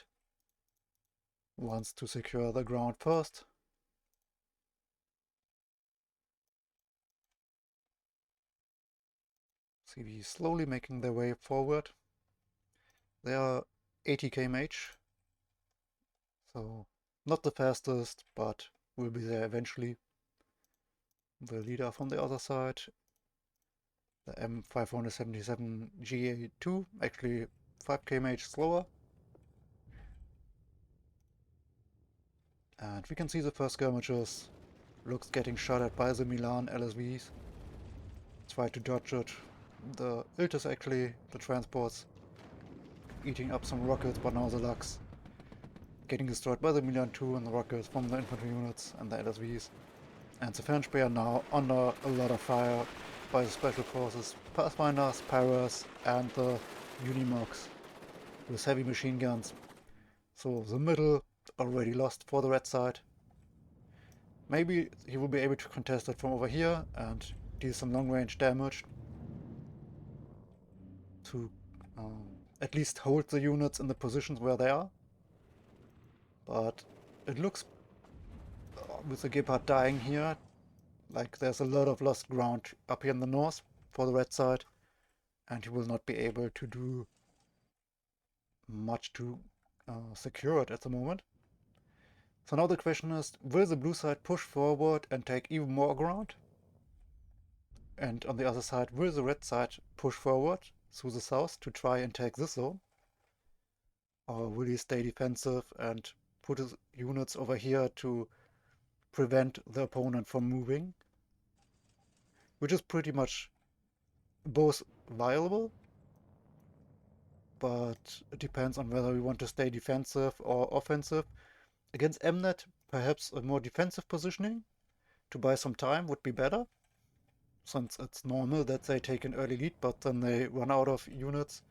wants to secure the ground first. CV slowly making their way forward. They are 80 km/h, so not the fastest, but will be there eventually. The leader from the other side, the M577 GA2, actually 5 km/h slower. And we can see the first skirmishers. Looks getting shot at by the Milan LSVs. Try to dodge it. The Iltis actually, the transports, eating up some rockets, but now the Lux getting destroyed by the Milan 2 and the rockets from the infantry units and the LSVs. And the French are now under a lot of fire by the special forces, Pathfinders, Paras, and the Unimogs with heavy machine guns. So the middle already lost for the red side. Maybe he will be able to contest it from over here and deal some long range damage to at least hold the units in the positions where they are. But it looks, with the Gepard dying here, like there's a lot of lost ground up here in the north for the red side, and he will not be able to do much to secure it at the moment. So now the question is, will the blue side push forward and take even more ground? And on the other side, will the red side push forward through the south to try and take this zone? Or will he stay defensive and put his units over here to prevent the opponent from moving? Which is pretty much both viable, but it depends on whether we want to stay defensive or offensive. Against MNAD, perhaps a more defensive positioning to buy some time would be better, since it's normal that they take an early lead, but then they run out of units.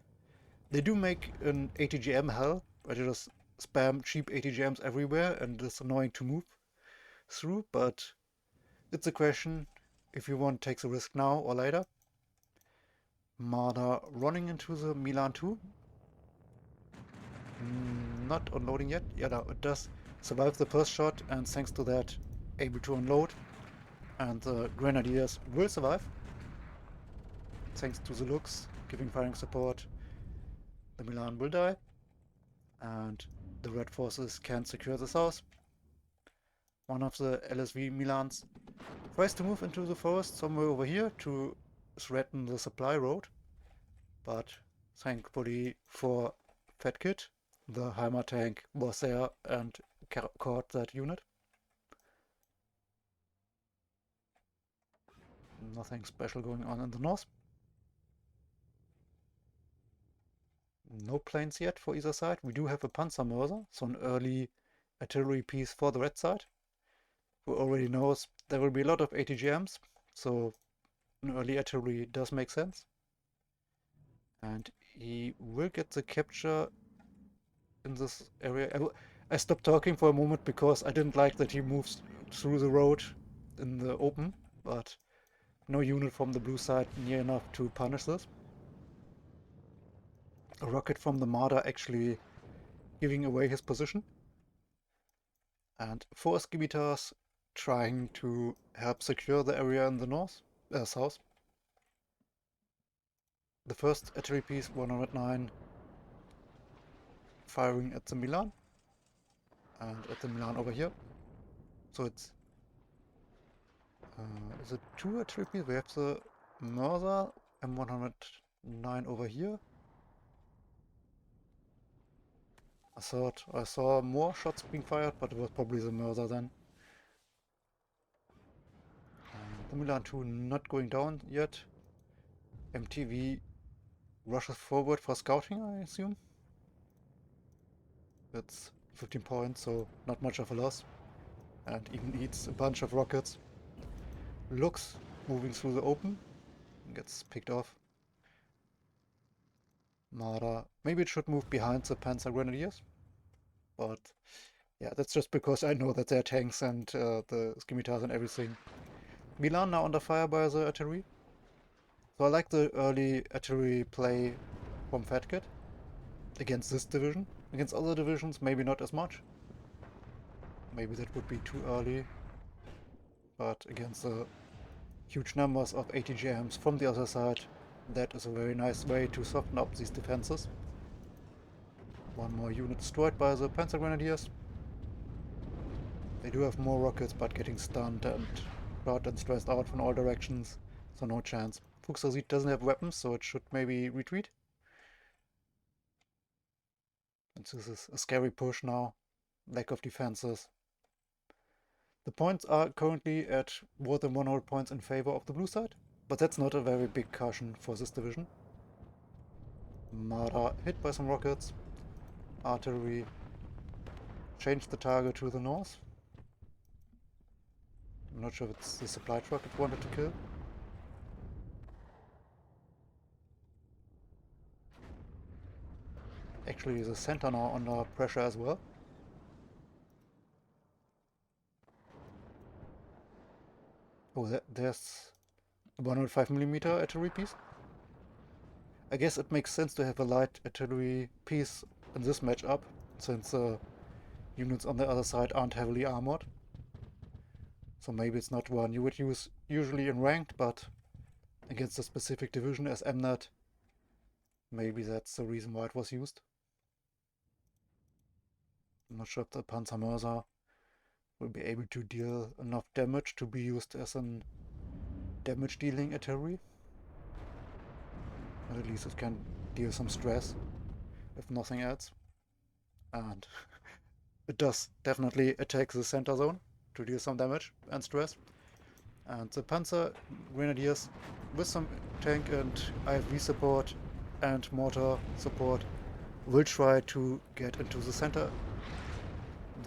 They do make an ATGM hell, where you just spam cheap ATGMs everywhere and it's annoying to move through, but it's a question if you want to take the risk now or later. Marder running into the Milan 2. Not unloading yet. Yeah, no, it does survive the first shot, and thanks to that, able to unload. And the Grenadiers will survive, thanks to the looks, giving firing support. The Milan will die, and the red forces can secure the south. One of the LSV Milans tries to move into the forest somewhere over here to threaten the supply road, but thankfully for Fatkid, the Heimer tank was there and caught that unit. Nothing special going on in the north. No planes yet for either side. We do have a Panzer Mörser, so an early artillery piece for the red side, who already knows there will be a lot of ATGMs, so an early artillery does make sense. And he will get the capture in this area. I stopped talking for a moment because I didn't like that he moves through the road in the open, but no unit from the blue side near enough to punish this. A rocket from the Marder actually giving away his position. And 4 Skibitars trying to help secure the area in the north, south. The first artillery piece, 109, firing at the Milan and at the Milan over here. So it's is it 2 artillery pieces? We have the Mörser M109 over here. I thought I saw more shots being fired, but it was probably the Mörser then. The Milan 2 not going down yet. MTV rushes forward for scouting, I assume. It's 15 points, so not much of a loss. And even eats a bunch of rockets. Looks moving through the open. Gets picked off. Marder. Maybe it should move behind the Panzer Grenadiers. But yeah, that's just because I know that they're tanks and the scimitars and everything. Milan now under fire by the artillery. So I like the early artillery play from Fatkid against this division. Against other divisions, maybe not as much. Maybe that would be too early. But against the huge numbers of ATGMs from the other side, that is a very nice way to soften up these defenses. One more unit destroyed by the Panzer Grenadiers. They do have more rockets, but getting stunned and shot and stressed out from all directions, so no chance. Fuchsazit doesn't have weapons, so it should maybe retreat. And this is a scary push now. Lack of defenses. The points are currently at more than 100 points in favor of the blue side, but that's not a very big caution for this division. Marder hit by some rockets. Artillery changed the target to the north. I'm not sure if it's the supply truck it wanted to kill. Actually, the center now under pressure as well. Oh, there's a 105mm artillery piece. I guess it makes sense to have a light artillery piece in this matchup, since units on the other side aren't heavily armored. So maybe it's not one you would use usually in ranked, but against a specific division as MNAD, maybe that's the reason why it was used. I'm not sure if the Panzer Mörser will be able to deal enough damage to be used as an damage dealing artillery. But at least it can deal some stress, if nothing else. And it does definitely attack the center zone to deal some damage and stress. And the Panzer Grenadiers with some tank and IFV support and mortar support will try to get into the center.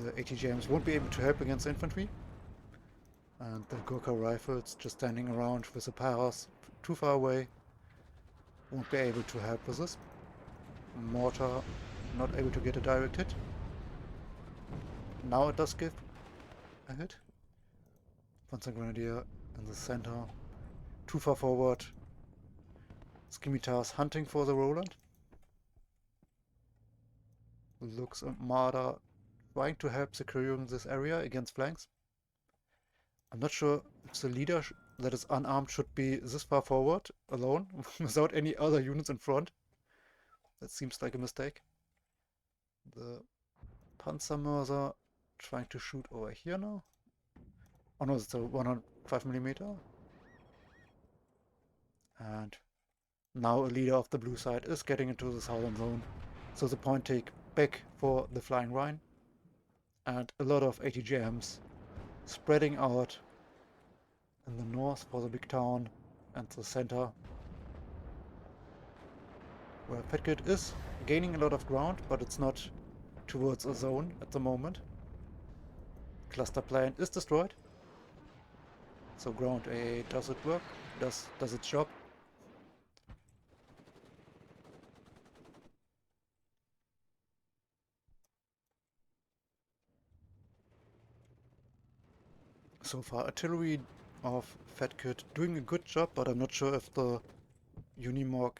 The ATGMs won't be able to help against the infantry. And the Gurkha rifles just standing around with the Paras too far away won't be able to help with this. Mortar not able to get a direct hit. Now it does give a hit. Panzer Grenadier in the center. Too far forward. Scimitars hunting for the Roland. Looks and Marder trying to help securing this area against flanks. I'm not sure if the leader that is unarmed should be this far forward alone without any other units in front. That seems like a mistake. The Panzer Mörser trying to shoot over here now. Oh no, it's a 105mm. And now a leader of the blue side is getting into the southern zone. So the point take back for the FlyinRyan. And a lot of ATGMs spreading out in the north for the big town and the center, where Fatkid is gaining a lot of ground, but it's not towards a zone at the moment. Cluster plan is destroyed. So ground A, does it work? Does its job? So far, artillery of Fatkid doing a good job, but I'm not sure if the Unimog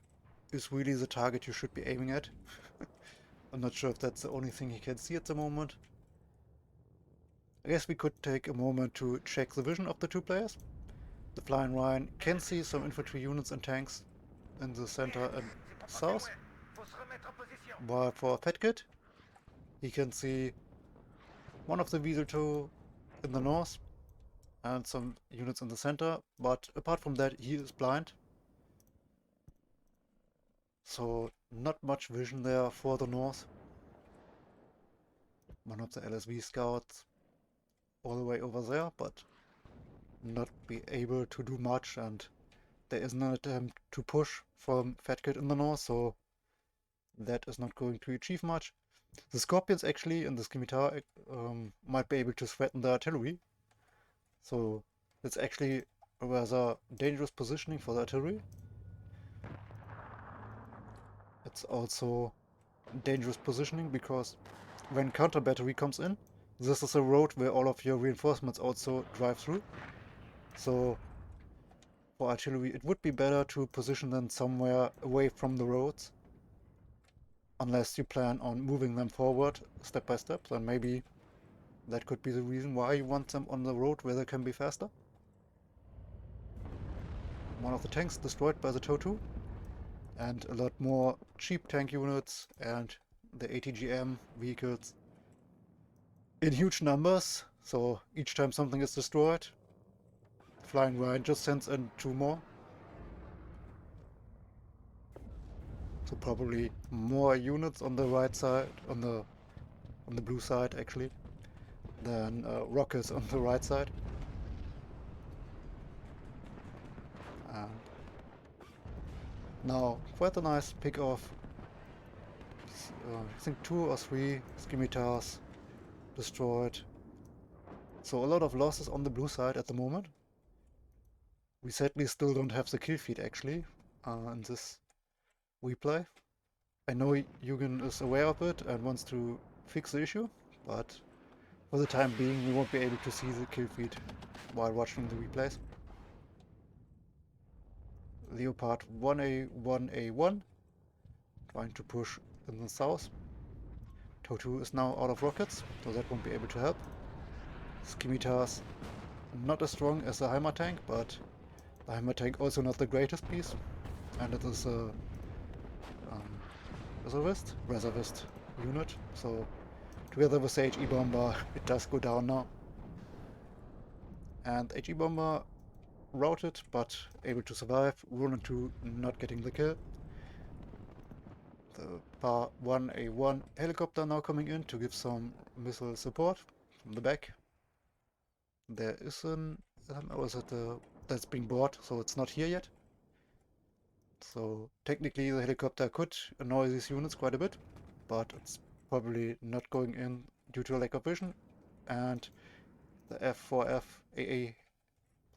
is really the target you should be aiming at. I'm not sure if that's the only thing he can see at the moment. I guess we could take a moment to check the vision of the two players. The FlyinRyan can see some infantry units and tanks in the center and south, while for Fatkid he can see one of the Weasel in the north and some units in the center, but apart from that he is blind. So not much vision there for the north. One of the LSV scouts all the way over there, but not be able to do much, and there is no attempt to push from Fatkid in the north, so that is not going to achieve much. The Scorpions actually in the scimitar might be able to threaten the artillery, so it's actually a rather dangerous positioning for the artillery. It's also dangerous positioning because when counter battery comes in, this is a road where all of your reinforcements also drive through. So for artillery it would be better to position them somewhere away from the roads, unless you plan on moving them forward step by step. Then maybe that could be the reason why you want them on the road where they can be faster. One of the tanks destroyed by the TOW2, and a lot more cheap tank units and the ATGM vehicles in huge numbers, so each time something is destroyed, FlyinRyan just sends in 2 more. So probably more units on the right side, on the blue side actually, than rockets on the right side. And now quite a nice pick off. I think 2 or 3 scimitars destroyed. So a lot of losses on the blue side at the moment. We sadly still don't have the kill feed actually in this replay. I know Eugen is aware of it and wants to fix the issue, but for the time being we won't be able to see the kill feed while watching the replays. Leopard 1A, 1A1 trying to push in the south. TOW2 is now out of rockets, so that won't be able to help. Scimitars not as strong as the Heimer tank, but the Heimer tank also not the greatest piece, and it is a reservist unit, so together with the HE bomber it does go down now. And HE bomber routed but able to survive. Warno 2 not getting the kill. The Par 1A1 helicopter now coming in to give some missile support from the back. There is an that's being bought, so it's not here yet. So technically the helicopter could annoy these units quite a bit, but it's probably not going in due to a lack of vision, and the F4F AA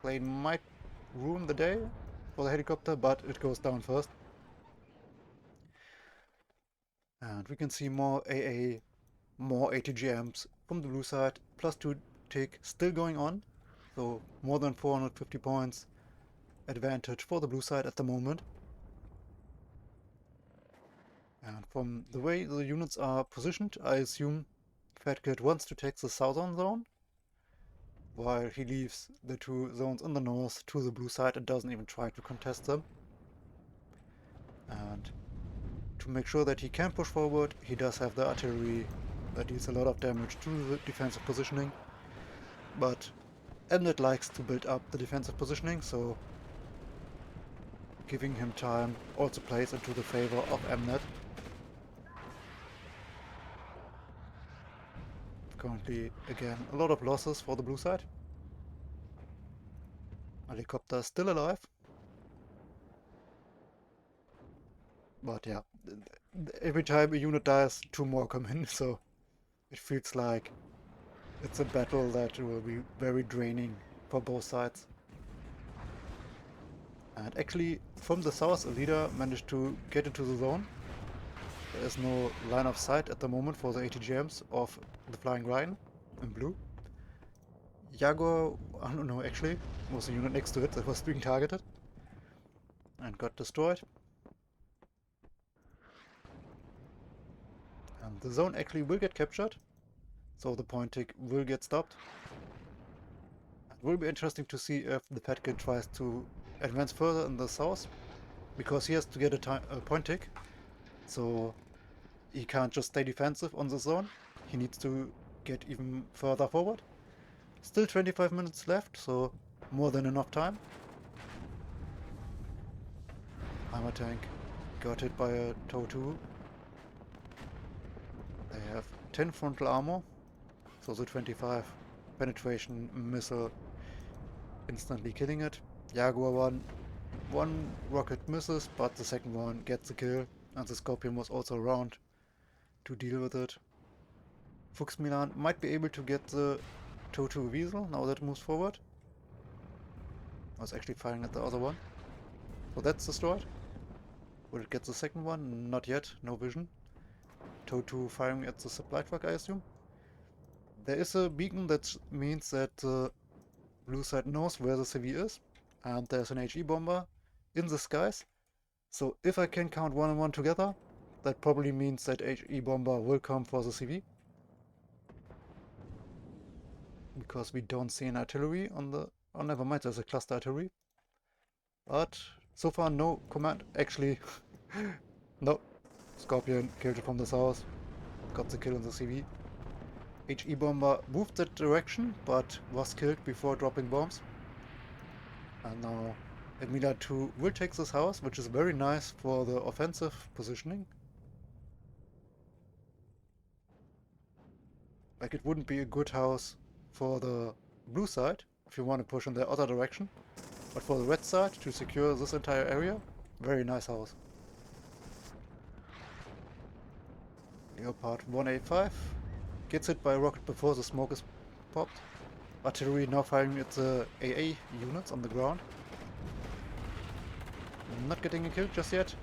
plane might ruin the day for the helicopter, but it goes down first. And we can see more AA, more ATGMs from the blue side, +2 tick still going on, so more than 450 points advantage for the blue side at the moment. And from the way the units are positioned, I assume Fatkid wants to take the southern zone, while he leaves the 2 zones in the north to the blue side and doesn't even try to contest them. And to make sure that he can push forward, he does have the artillery that deals a lot of damage to the defensive positioning, but MNAD likes to build up the defensive positioning, so giving him time also plays into the favor of MNAD. Currently, again, a lot of losses for the blue side. Helicopter still alive. But yeah, every time a unit dies, 2 more come in, so it feels like it's a battle that will be very draining for both sides. And actually, from the south, a leader managed to get into the zone. There is no line of sight at the moment for the ATGMs of the FlyinRyan in blue. Jaguar, I don't know actually, was the unit next to it that was being targeted and got destroyed. And the zone actually will get captured, so the point tick will get stopped. It will be interesting to see if the Fatkid tries to advance further in the south, because he has to get a point tick, so he can't just stay defensive on the zone. he needs to get even further forward. Still 25 minutes left, so more than enough time. Armor tank got hit by a TOW 2. They have 10 frontal armor, so the 25 penetration missile instantly killing it. Jaguar one rocket misses, but the second one gets the kill, and the Scorpion was also around to deal with it. Fuchs Milan might be able to get the TOW 2 Weasel now that it moves forward. I was actually firing at the other one. So that's destroyed. Will it get the second one? Not yet, no vision. TOW 2 firing at the supply truck, I assume. There is a beacon that means that the blue side knows where the CV is, and there's an HE bomber in the skies. So if I can count 1 and 1 together, that probably means that HE bomber will come for the CV. Because we don't see an artillery on the... Oh, never mind, there's a cluster artillery. But so far no command. Actually, no. Scorpion killed it from the south. Got the kill on the CV. HE bomber moved that direction, but was killed before dropping bombs. And now MNAD 2 will take this house, which is very nice for the offensive positioning. Like, it wouldn't be a good house for the blue side if you want to push in the other direction, but for the red side to secure this entire area, very nice house. Leopard 185 gets hit by a rocket before the smoke is popped. Artillery now firing at the AA units on the ground. Not getting a kill just yet.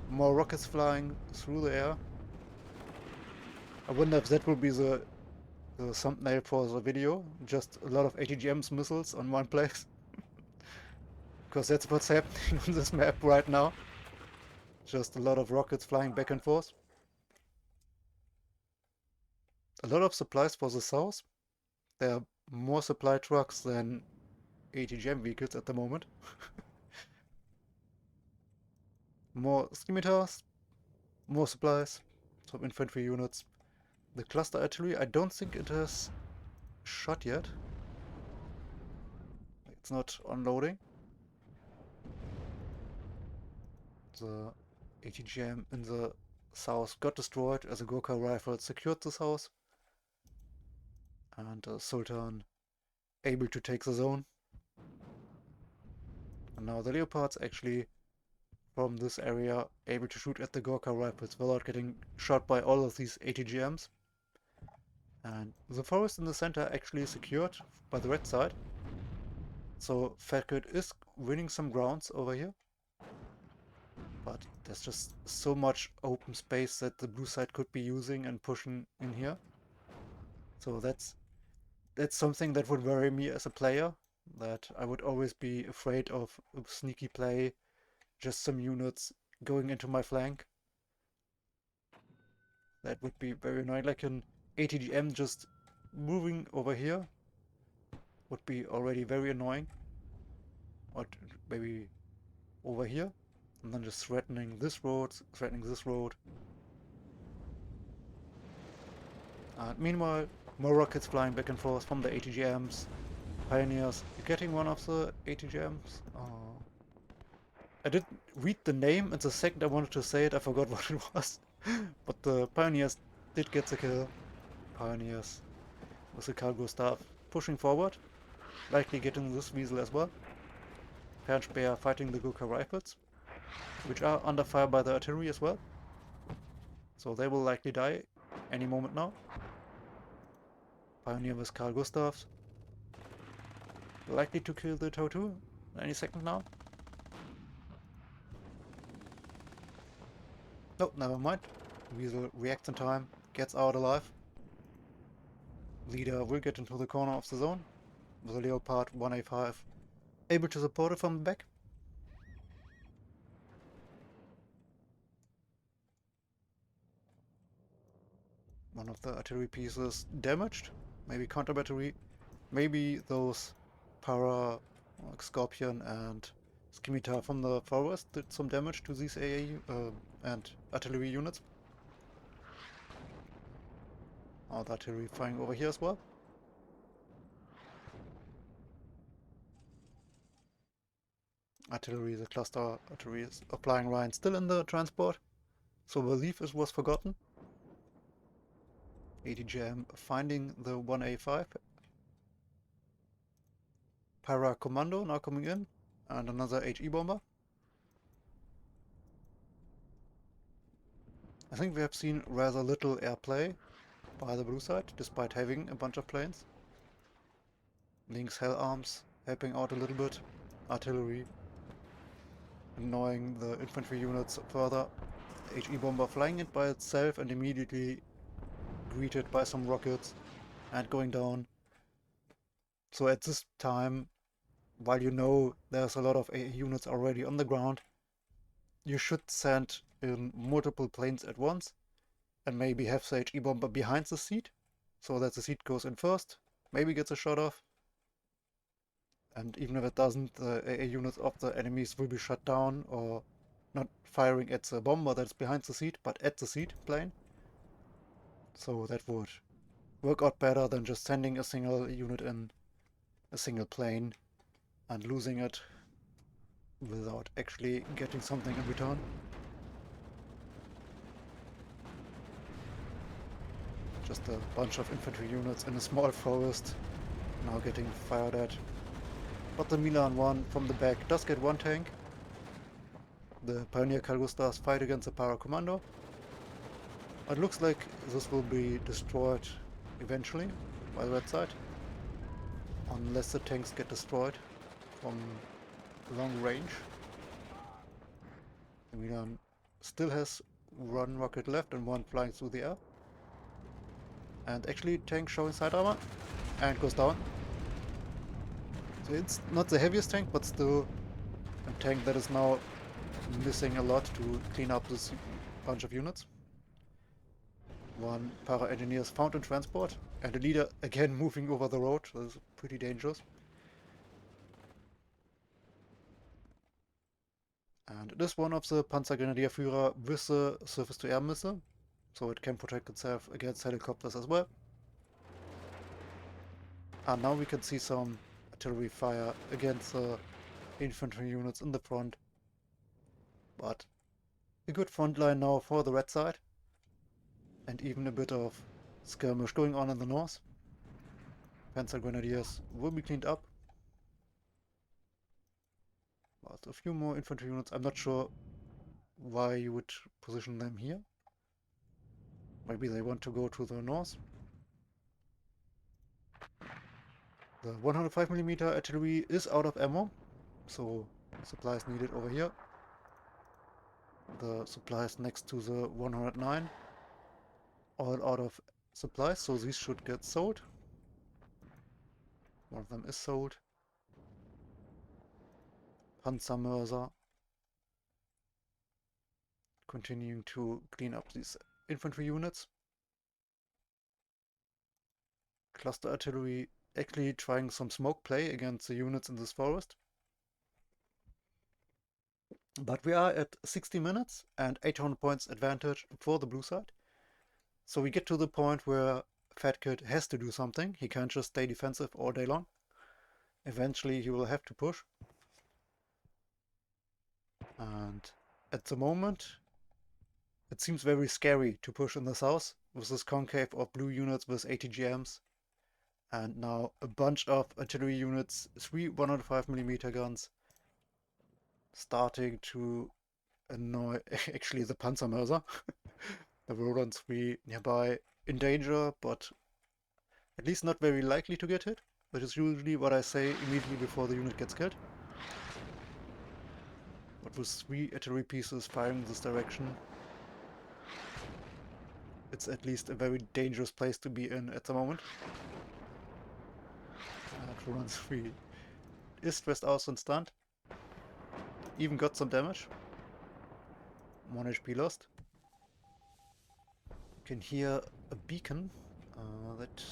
More rockets flying through the air. I wonder if that will be the thumbnail for the video. Just a lot of ATGM's missiles on one place. Because that's what's happening on this map right now. Just a lot of rockets flying back and forth. A lot of supplies for the south. There are more supply trucks than ATGM vehicles at the moment. More scimitars, more supplies, some infantry units. The cluster artillery, I don't think it has shot yet. It's not unloading. The ATGM in the south got destroyed as a Gurkha rifle secured this house. And Sultan able to take the zone. And now the Leopards actually from this area able to shoot at the Gurkha rifles without getting shot by all of these ATGMs. And the forest in the center actually secured by the red side. So Fatkid is winning some grounds over here. But there's just so much open space that the blue side could be using and pushing in here. So that's something that would worry me as a player. That I would always be afraid of a sneaky play, just some units going into my flank. That would be very annoying, like an ATGM just moving over here would be already very annoying. Or maybe over here, and then just threatening this road, And meanwhile, more rockets flying back and forth from the ATGMs. Pioneers getting one of the ATGMs. Oh. I did read the name, and the second I wanted to say it, I forgot what it was. But the Pioneers did get the kill. Pioneers with the cargo staff pushing forward. Likely getting this Weasel as well. Pernspeer fighting the Gurkha rifles, which are under fire by the artillery as well. So they will likely die any moment now. Pioneer with cargo staffs. Likely to kill the TOW 2 any second now. Nope, never mind. Weasel reacts in time, gets out alive. Leader will get into the corner of the zone with a Leopard 1A5 able to support it from the back. One of the artillery pieces damaged, maybe counter battery, maybe those para like Scorpion and Scimitar from the forest did some damage to these AA and artillery units. All the artillery firing over here as well. Artillery, the cluster artillery is FlyinRyan still in the transport, so I believe it was forgotten. ATGM finding the 1A5. Para Commando now coming in, and another HE bomber. I think we have seen rather little airplay by the blue side, despite having a bunch of planes. Link's Hell Arms helping out a little bit. Artillery annoying the infantry units further. HE bomber flying it by itself and immediately greeted by some rockets and going down. So at this time, while you know there's a lot of AA units already on the ground, you should send in multiple planes at once and maybe have the HE bomber behind the seat so that the seat goes in first, maybe gets a shot off. And even if it doesn't, the AA units of the enemies will be shut down, or not firing at the bomber that's behind the seat, but at the seat plane. So that would work out better than just sending a single unit in, a single plane, and losing it without actually getting something in return. Just a bunch of infantry units in a small forest now getting fired at. But the Milan one from the back does get one tank. The Pioneer Calgustas fight against the Para Commando. It looks like this will be destroyed eventually by the red side, unless the tanks get destroyed from long range. The Milan still has one rocket left and one flying through the air. And actually tank showing side armor and goes down. So it's not the heaviest tank, but still a tank that is now missing a lot to clean up this bunch of units. One para engineer is found in transport, and the leader again moving over the road. So this is pretty dangerous. And it is one of the Panzer Grenadierführer with the surface-to-air missile, so it can protect itself against helicopters as well. And now we can see some artillery fire against the infantry units in the front. But a good front line now for the red side. And even a bit of skirmish going on in the north. Panzer Grenadiers will be cleaned up. But a few more infantry units. I'm not sure why you would position them here. Maybe they want to go to the north. The 105mm artillery is out of ammo, so supplies needed over here. The supplies next to the 109 all out of supplies, so these should get sold. One of them is sold. Panzermörser. Continuing to clean up these infantry units. Cluster artillery actually trying some smoke play against the units in this forest. But we are at 60 minutes and 800 points advantage for the blue side. So we get to the point where Fatkid has to do something. He can't just stay defensive all day long. Eventually he will have to push. And at the moment it seems very scary to push in the south with this concave of blue units with ATGMs. And now a bunch of artillery units, 3 105mm guns, starting to annoy actually the Panzermörser. The Roland 3 nearby in danger, but at least not very likely to get hit, which is usually what I say immediately before the unit gets killed. But with 3 artillery pieces firing in this direction, it's at least a very dangerous place to be in at the moment. Roland 3 is stressed out and stunned. Even got some damage. 1 HP lost. You can hear a beacon that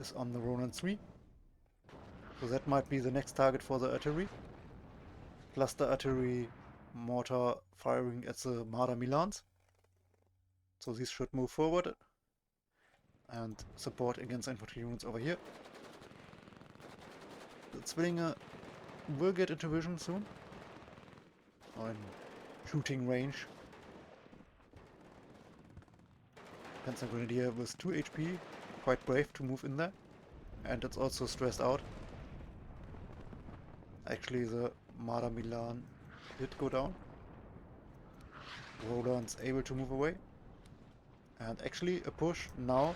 is on the Roland 3. So that might be the next target for the artillery. Cluster artillery mortar firing at the Marder Milans. So these should move forward. and support against infantry units over here. The Zwillinge will get into vision soon, or in shooting range. Panzer Grenadier with 2 HP, quite brave to move in there, and it's also stressed out. Actually, the Marder Milan did go down. Roland's able to move away. And actually a push now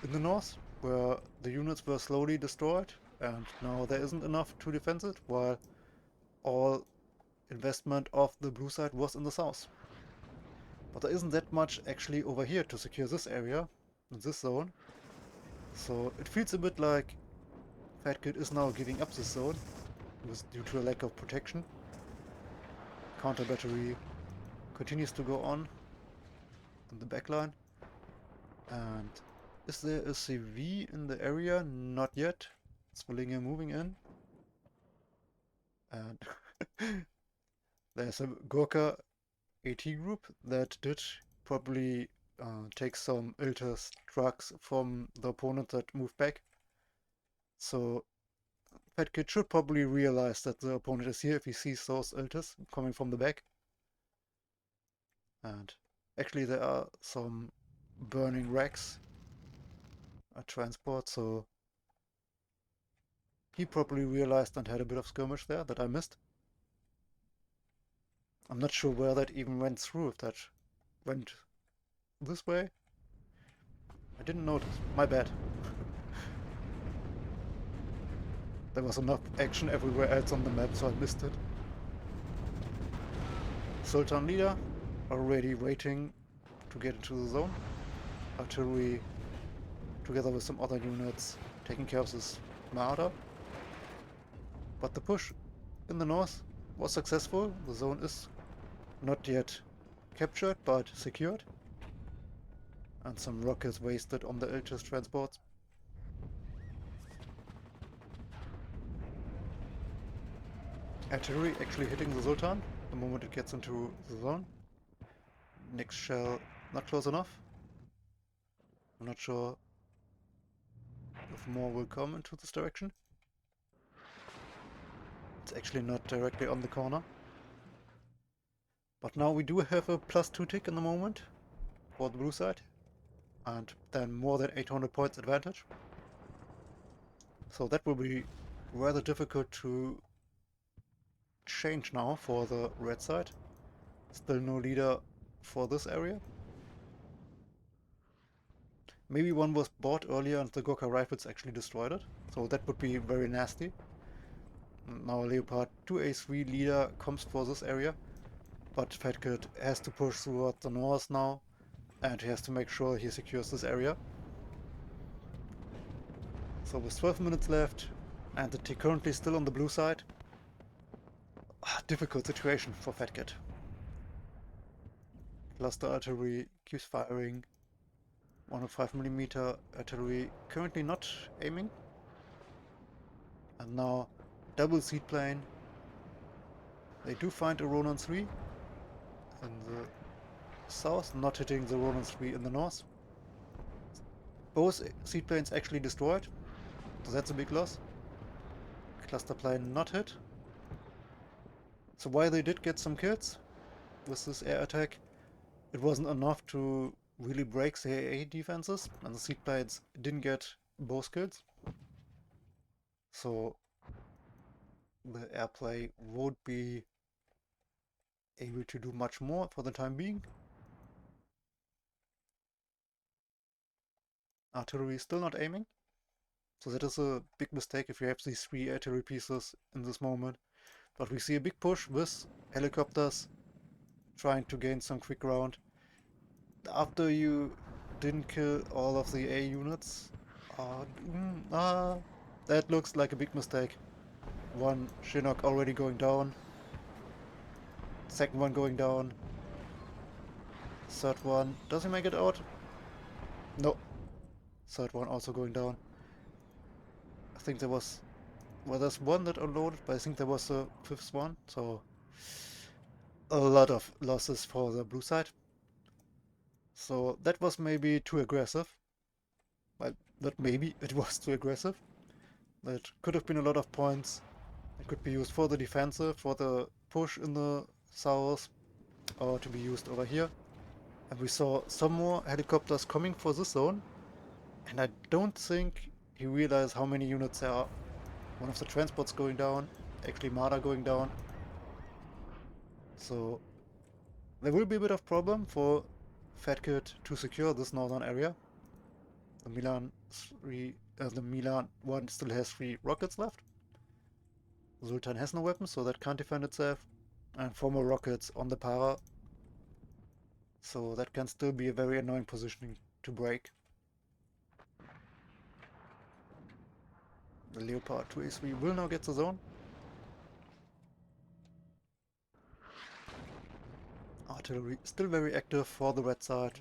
in the north, where the units were slowly destroyed, and now there isn't enough to defend it, while all investment of the blue side was in the south. But there isn't that much actually over here to secure this area, in this zone. So it feels a bit like Fatkid is now giving up this zone, due to a lack of protection. Counter battery continues to go on in the backline. And is there a CV in the area? Not yet. Zwillinge moving in. And there's a Gurkha AT group that did probably take some Iltis trucks from the opponent that moved back. So Fatkid should probably realize that the opponent is here if he sees those Iltis coming from the back. And actually there are some burning wrecks at transport, so he probably realized and had a bit of skirmish there that I missed. I'm not sure where that even went through, if that went this way. I didn't notice, my bad. There was enough action everywhere else on the map, so I missed it. Sultan leader already waiting to get into the zone. Artillery together with some other units taking care of this Marder. But the push in the north was successful. The zone is not yet captured, but secured. And some rockets wasted on the Iltis transports. Artillery actually hitting the Sultan the moment it gets into the zone. Next shell not close enough. I'm not sure if more will come into this direction. It's actually not directly on the corner. But now we do have a +2 tick in the moment for the blue side. And then more than 800 points advantage. So that will be rather difficult to change now for the red side. Still no leader for this area. Maybe one was bought earlier and the Gurkha rifles actually destroyed it. So that would be very nasty. Now Leopard 2A3 leader comes for this area. But Fatkid has to push toward the north now. And he has to make sure he secures this area. So with 12 minutes left, and the tick currently still on the blue side. Difficult situation for Fatkid. Cluster artillery keeps firing. 105mm artillery currently not aiming. And now double seed plane. They do find a Ronan 3 in the south, not hitting the Ronan 3 in the north. Both seaplanes actually destroyed, so that's a big loss. Cluster plane not hit. So while they did get some kills with this air attack, it wasn't enough to really break the AA defenses, and the seaplanes didn't get both kills. So the airplay won't be able to do much more for the time being. Artillery is still not aiming, so that is a big mistake if you have these 3 artillery pieces in this moment. But we see a big push with helicopters trying to gain some quick ground. After you didn't kill all of the A units, that looks like a big mistake. One Chinook already going down, second one going down, third one, does he make it out? No. Third one also going down. I think there was, well, there's one that unloaded, but I think there was a 5th one, so a lot of losses for the blue side. So that was maybe too aggressive. Well, not maybe, it was too aggressive. That could have been a lot of points. It could be used for the defensive, for the push in the south, or to be used over here. And we saw some more helicopters coming for this zone. And I don't think he realized how many units there are. One of the transports going down, actually MNAD going down. So there will be a bit of problem for Fatkid to secure this northern area. The Milan 1 still has 3 rockets left. Sultan has no weapons, so that can't defend itself. And 4 more rockets on the para. So that can still be a very annoying positioning to break. The Leopard 2A3 will now get the zone. Artillery still very active for the red side,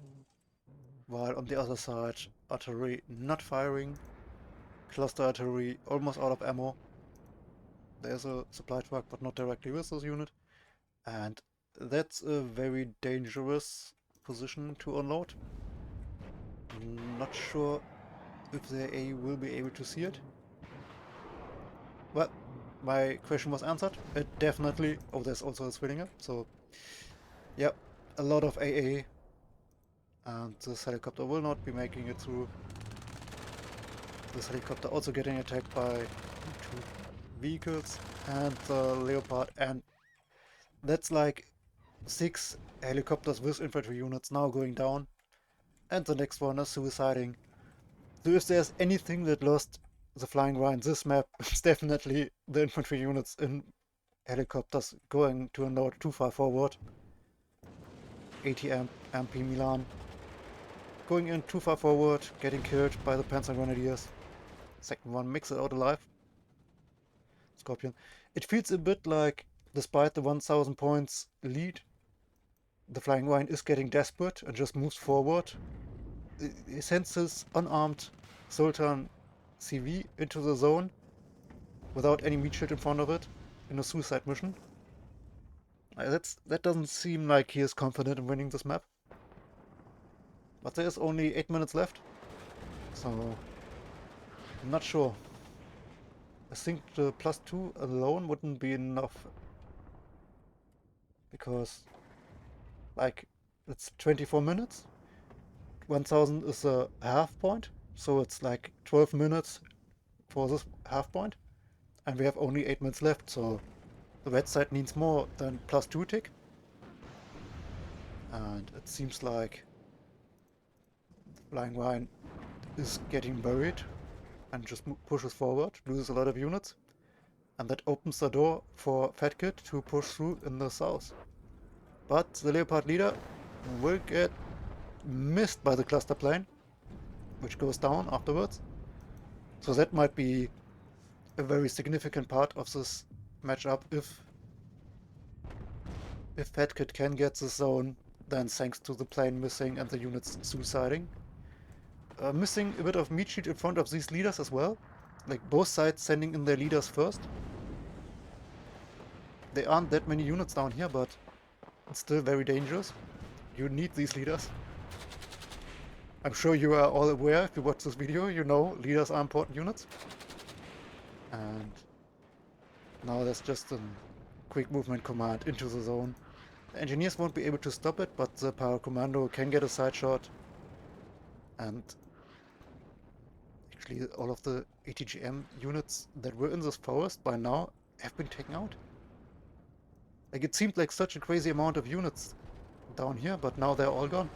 while on the other side, artillery not firing. Cluster artillery almost out of ammo. There's a supply truck, but not directly with this unit. And that's a very dangerous position to unload. Not sure if the A will be able to see it. Well, my question was answered. It definitely... Oh, there's also a Zwillinger, so... Yep, a lot of AA. And this helicopter will not be making it through. This helicopter also getting attacked by 2 vehicles and the Leopard, and that's like 6 helicopters with infantry units now going down, and the next one is suiciding. So if there's anything that lost the FlyinRyan this map, it's definitely the infantry units in helicopters going to a node too far forward. ATM, MP Milan going in too far forward, getting killed by the Panzer Grenadiers. Second one makes it out alive. Scorpion. It feels a bit like, despite the 1000 points lead, the FlyinRyan is getting desperate and just moves forward. He sends his unarmed Sultan CV into the zone without any meat shield in front of it in a suicide mission. That doesn't seem like he is confident in winning this map. But there's only 8 minutes left, so I'm not sure. I think the +2 alone wouldn't be enough, because like it's 24 minutes. 1000 is a half point, so it's like 12 minutes for this half point, and we have only 8 minutes left, so the red side needs more than +2 tick. And it seems like FlyinRyan is getting buried and just pushes forward, loses a lot of units, and that opens the door for Fatkid to push through in the south. But the Leopard leader will get missed by the cluster plane, which goes down afterwards. So that might be a very significant part of this matchup. If Fatkid can get the zone, then thanks to the plane missing and the units suiciding. Missing a bit of meat shield in front of these leaders as well. Like both sides sending in their leaders first. There aren't that many units down here, but it's still very dangerous. You need these leaders. I'm sure you are all aware, if you watch this video, you know leaders are important units. And now there's just a quick movement command into the zone. The engineers won't be able to stop it, but the power commando can get a side shot. And actually all of the ATGM units that were in this forest by now have been taken out. Like, it seemed like such a crazy amount of units down here, but now they're all gone.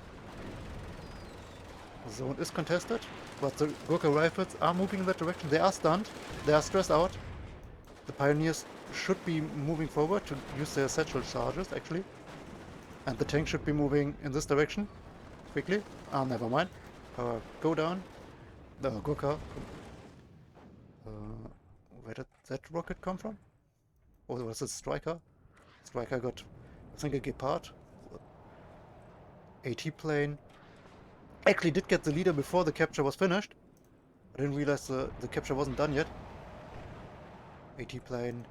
The zone is contested, but the Gurkha rifles are moving in that direction. They are stunned, they are stressed out. The pioneers should be moving forward to use their satchel charges, actually. And the tank should be moving in this direction, quickly. Ah, never mind. Go down. The Gurkha. Where did that rocket come from? Or was it Striker? Striker got, I think, a Gepard. AT plane. Actually did get the leader before the capture was finished. I didn't realize the capture wasn't done yet. AT plane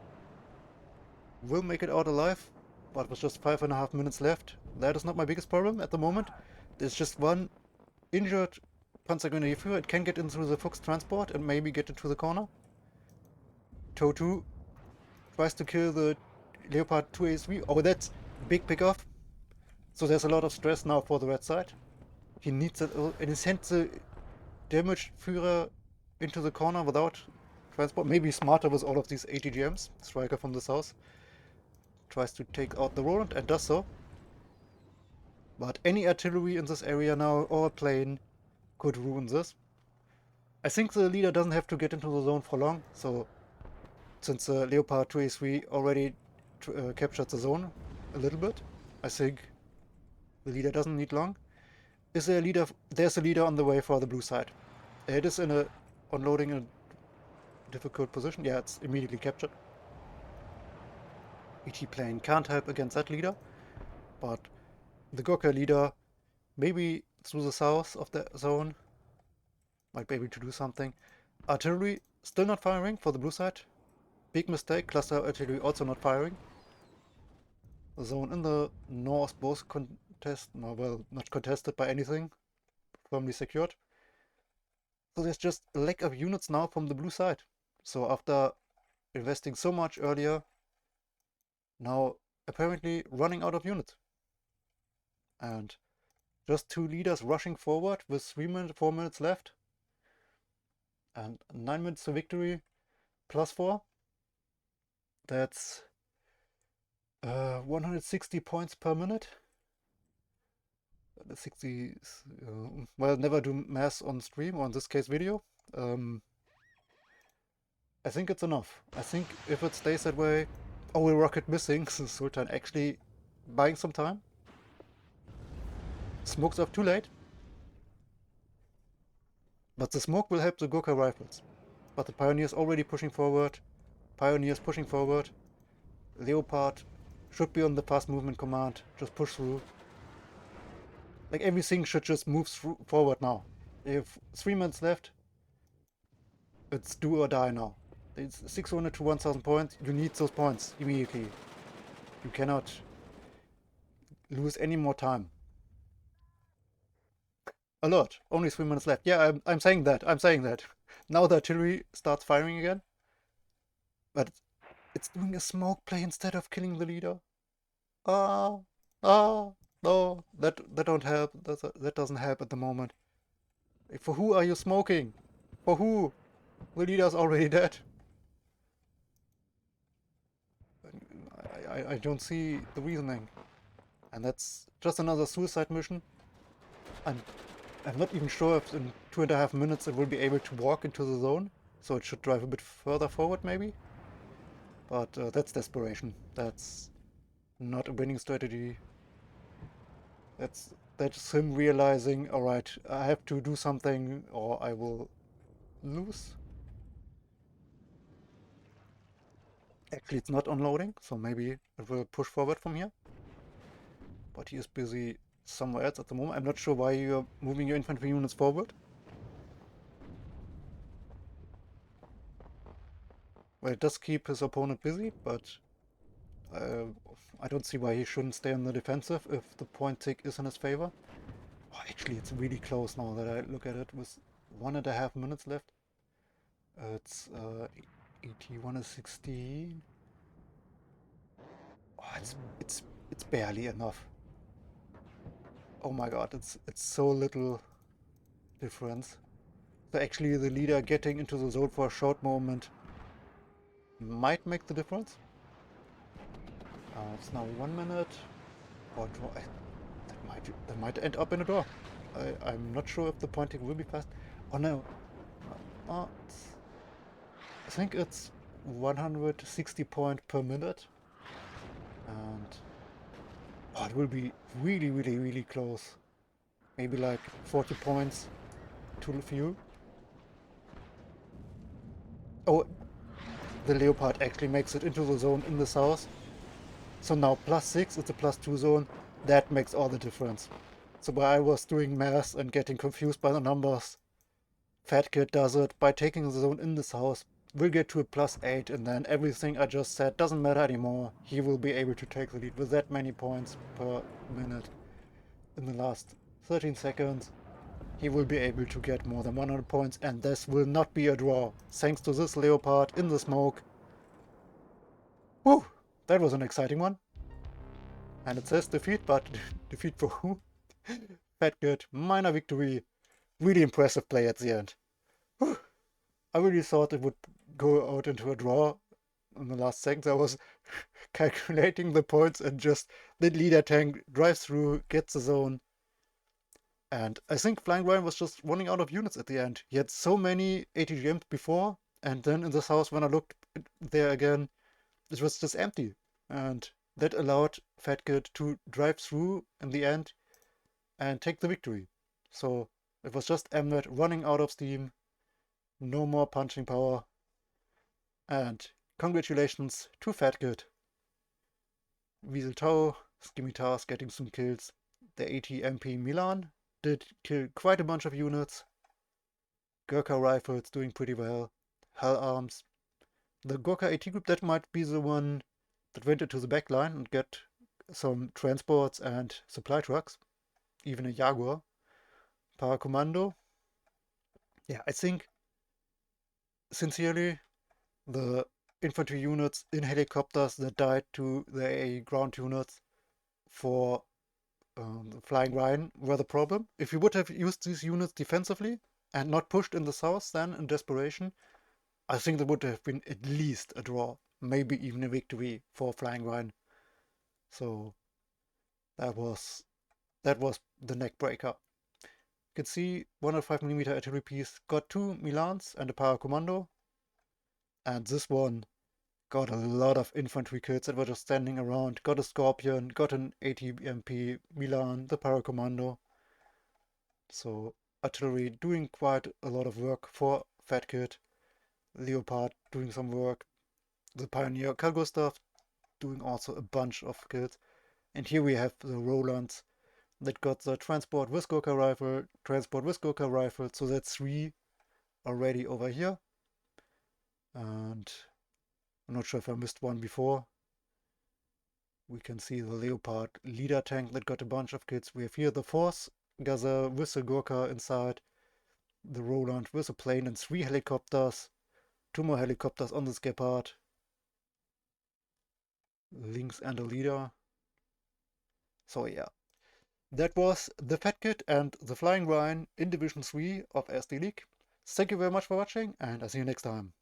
will make it out alive, but with just 5.5 minutes left. That is not my biggest problem at the moment. There's just one injured Panzer Grenadier Führer. It can get into the Fuchs transport and maybe get into the corner. Tow 2 tries to kill the Leopard 2A3. Oh, that's big pickoff. So there's a lot of stress now for the red side. He needs it, and he sent the damaged Führer into the corner without transport. Maybe smarter with all of these ATGMs. Striker from the south tries to take out the Roland and does so. But any artillery in this area now or a plane could ruin this. I think the leader doesn't have to get into the zone for long, so since the Leopard 2A3 already captured the zone a little bit, I think the leader doesn't need long. Is there a leader? There's a leader on the way for the blue side. It is in a unloading a difficult position. Yeah, it's immediately captured. ET plane can't help against that leader, but the Gokka leader, maybe through the south of the zone, might be able to do something. Artillery still not firing for the blue side. Big mistake. Cluster artillery also not firing. The zone in the north both not contested by anything. Firmly secured. So there's just a lack of units now from the blue side. So after investing so much earlier, now apparently running out of units. And just two leaders rushing forward with 4 minutes left. And 9 minutes to victory, +4. That's 160 points per minute. 60, well, never do math on stream, or in this case video. I think it's enough. I think if it stays that way... Oh, a rocket missing. Sultan actually buying some time. Smoke's off too late. But the smoke will help the Gurkha rifles. But the Pioneers already pushing forward. Pioneers pushing forward. Leopard should be on the fast movement command. Just push through. Like everything should just move forward now. They have 3 minutes left. It's do or die now. It's 600 to 1000 points. You need those points immediately. You cannot lose any more time. Alert! Only 3 minutes left. Yeah, I'm saying that. I'm saying that. Now the artillery starts firing again. But it's doing a smoke play instead of killing the leader. No, that don't help. That doesn't help at the moment. For who are you smoking? For who? The leader's already dead. I don't see the reasoning. And that's just another suicide mission. I'm not even sure if in 2.5 minutes it will be able to walk into the zone. So it should drive a bit further forward maybe. But that's desperation. That's not a winning strategy. That's him realizing, alright, I have to do something or I will lose. Actually, it's not unloading, so maybe it will push forward from here. But he is busy somewhere else at the moment. I'm not sure why you're moving your infantry units forward. Well, it does keep his opponent busy, but I don't see why he shouldn't stay on the defensive if the point tick is in his favor. Oh, actually, it's really close now that I look at it with 1.5 minutes left. It's 81 is 16. Oh, it's barely enough. Oh my god, it's so little difference. So actually the leader getting into the zone for a short moment might make the difference. It's now 1 minute. Or that might end up in a draw. I'm not sure if the pointing will be fast. Oh no. I think it's 160 point per minute. And it will be really, really, really close. Maybe like 40 points to few. Oh, the Leopard actually makes it into the zone in the south. So now +6, it's a +2 zone. That makes all the difference. So while I was doing math and getting confused by the numbers, Fatkid does it by taking the zone in the south. We'll get to a +8 and then everything I just said doesn't matter anymore. He will be able to take the lead with that many points per minute in the last 13 seconds, he will be able to get more than 100 points, and this will not be a draw, thanks to this Leopard in the smoke. Whew, that was an exciting one. And it says defeat, but defeat for who? Fatkid, minor victory. Really impressive play at the end. Whew. I really thought it would go out into a draw in the last seconds. I was calculating the points and just the leader tank drives through, gets the zone. And I think FlyinRyan was just running out of units at the end. He had so many ATGMs before, and then in this house, when I looked there again, it was just empty. And that allowed Fatkid to drive through in the end and take the victory. So it was just MNAD running out of steam, no more punching power, and congratulations to Fatkid. Weasel Tau, Skimitar's getting some kills. The AT-MP Milan did kill quite a bunch of units. Gurkha Rifles doing pretty well. Hell Arms. The Gurkha AT group, that might be the one that went into the back line and get some transports and supply trucks. Even a Jaguar. Paracommando. Yeah, I think, sincerely, the infantry units in helicopters that died to the AA ground units for the FlyinRyan were the problem. If we would have used these units defensively and not pushed in the south then in desperation, I think there would have been at least a draw, maybe even a victory for FlyinRyan. So that was the neck breaker. You can see 105mm artillery piece got 2 Milans and a Paracommando, and this one got a lot of infantry kills that were just standing around. Got a Scorpion, got an AT-MP Milan, the Paracommando. So artillery doing quite a lot of work for Fatkid. Leopard doing some work. The Pioneer Carl Gustav doing also a bunch of kills. And here we have the Rolands that got the transport with Gurkha rifle, transport with Gurkha rifle. So that's 3 already over here. And I'm not sure if I missed one before. We can see the Leopard leader tank that got a bunch of kills. We have here the Force Gazelle with the Gurkha inside. The Roland with a plane and 3 helicopters. 2 more helicopters on the Gepard. Lynx and a leader. So yeah. That was the Fatkid and the FlyinRyan in Division 3 of SD League. Thank you very much for watching, and I'll see you next time.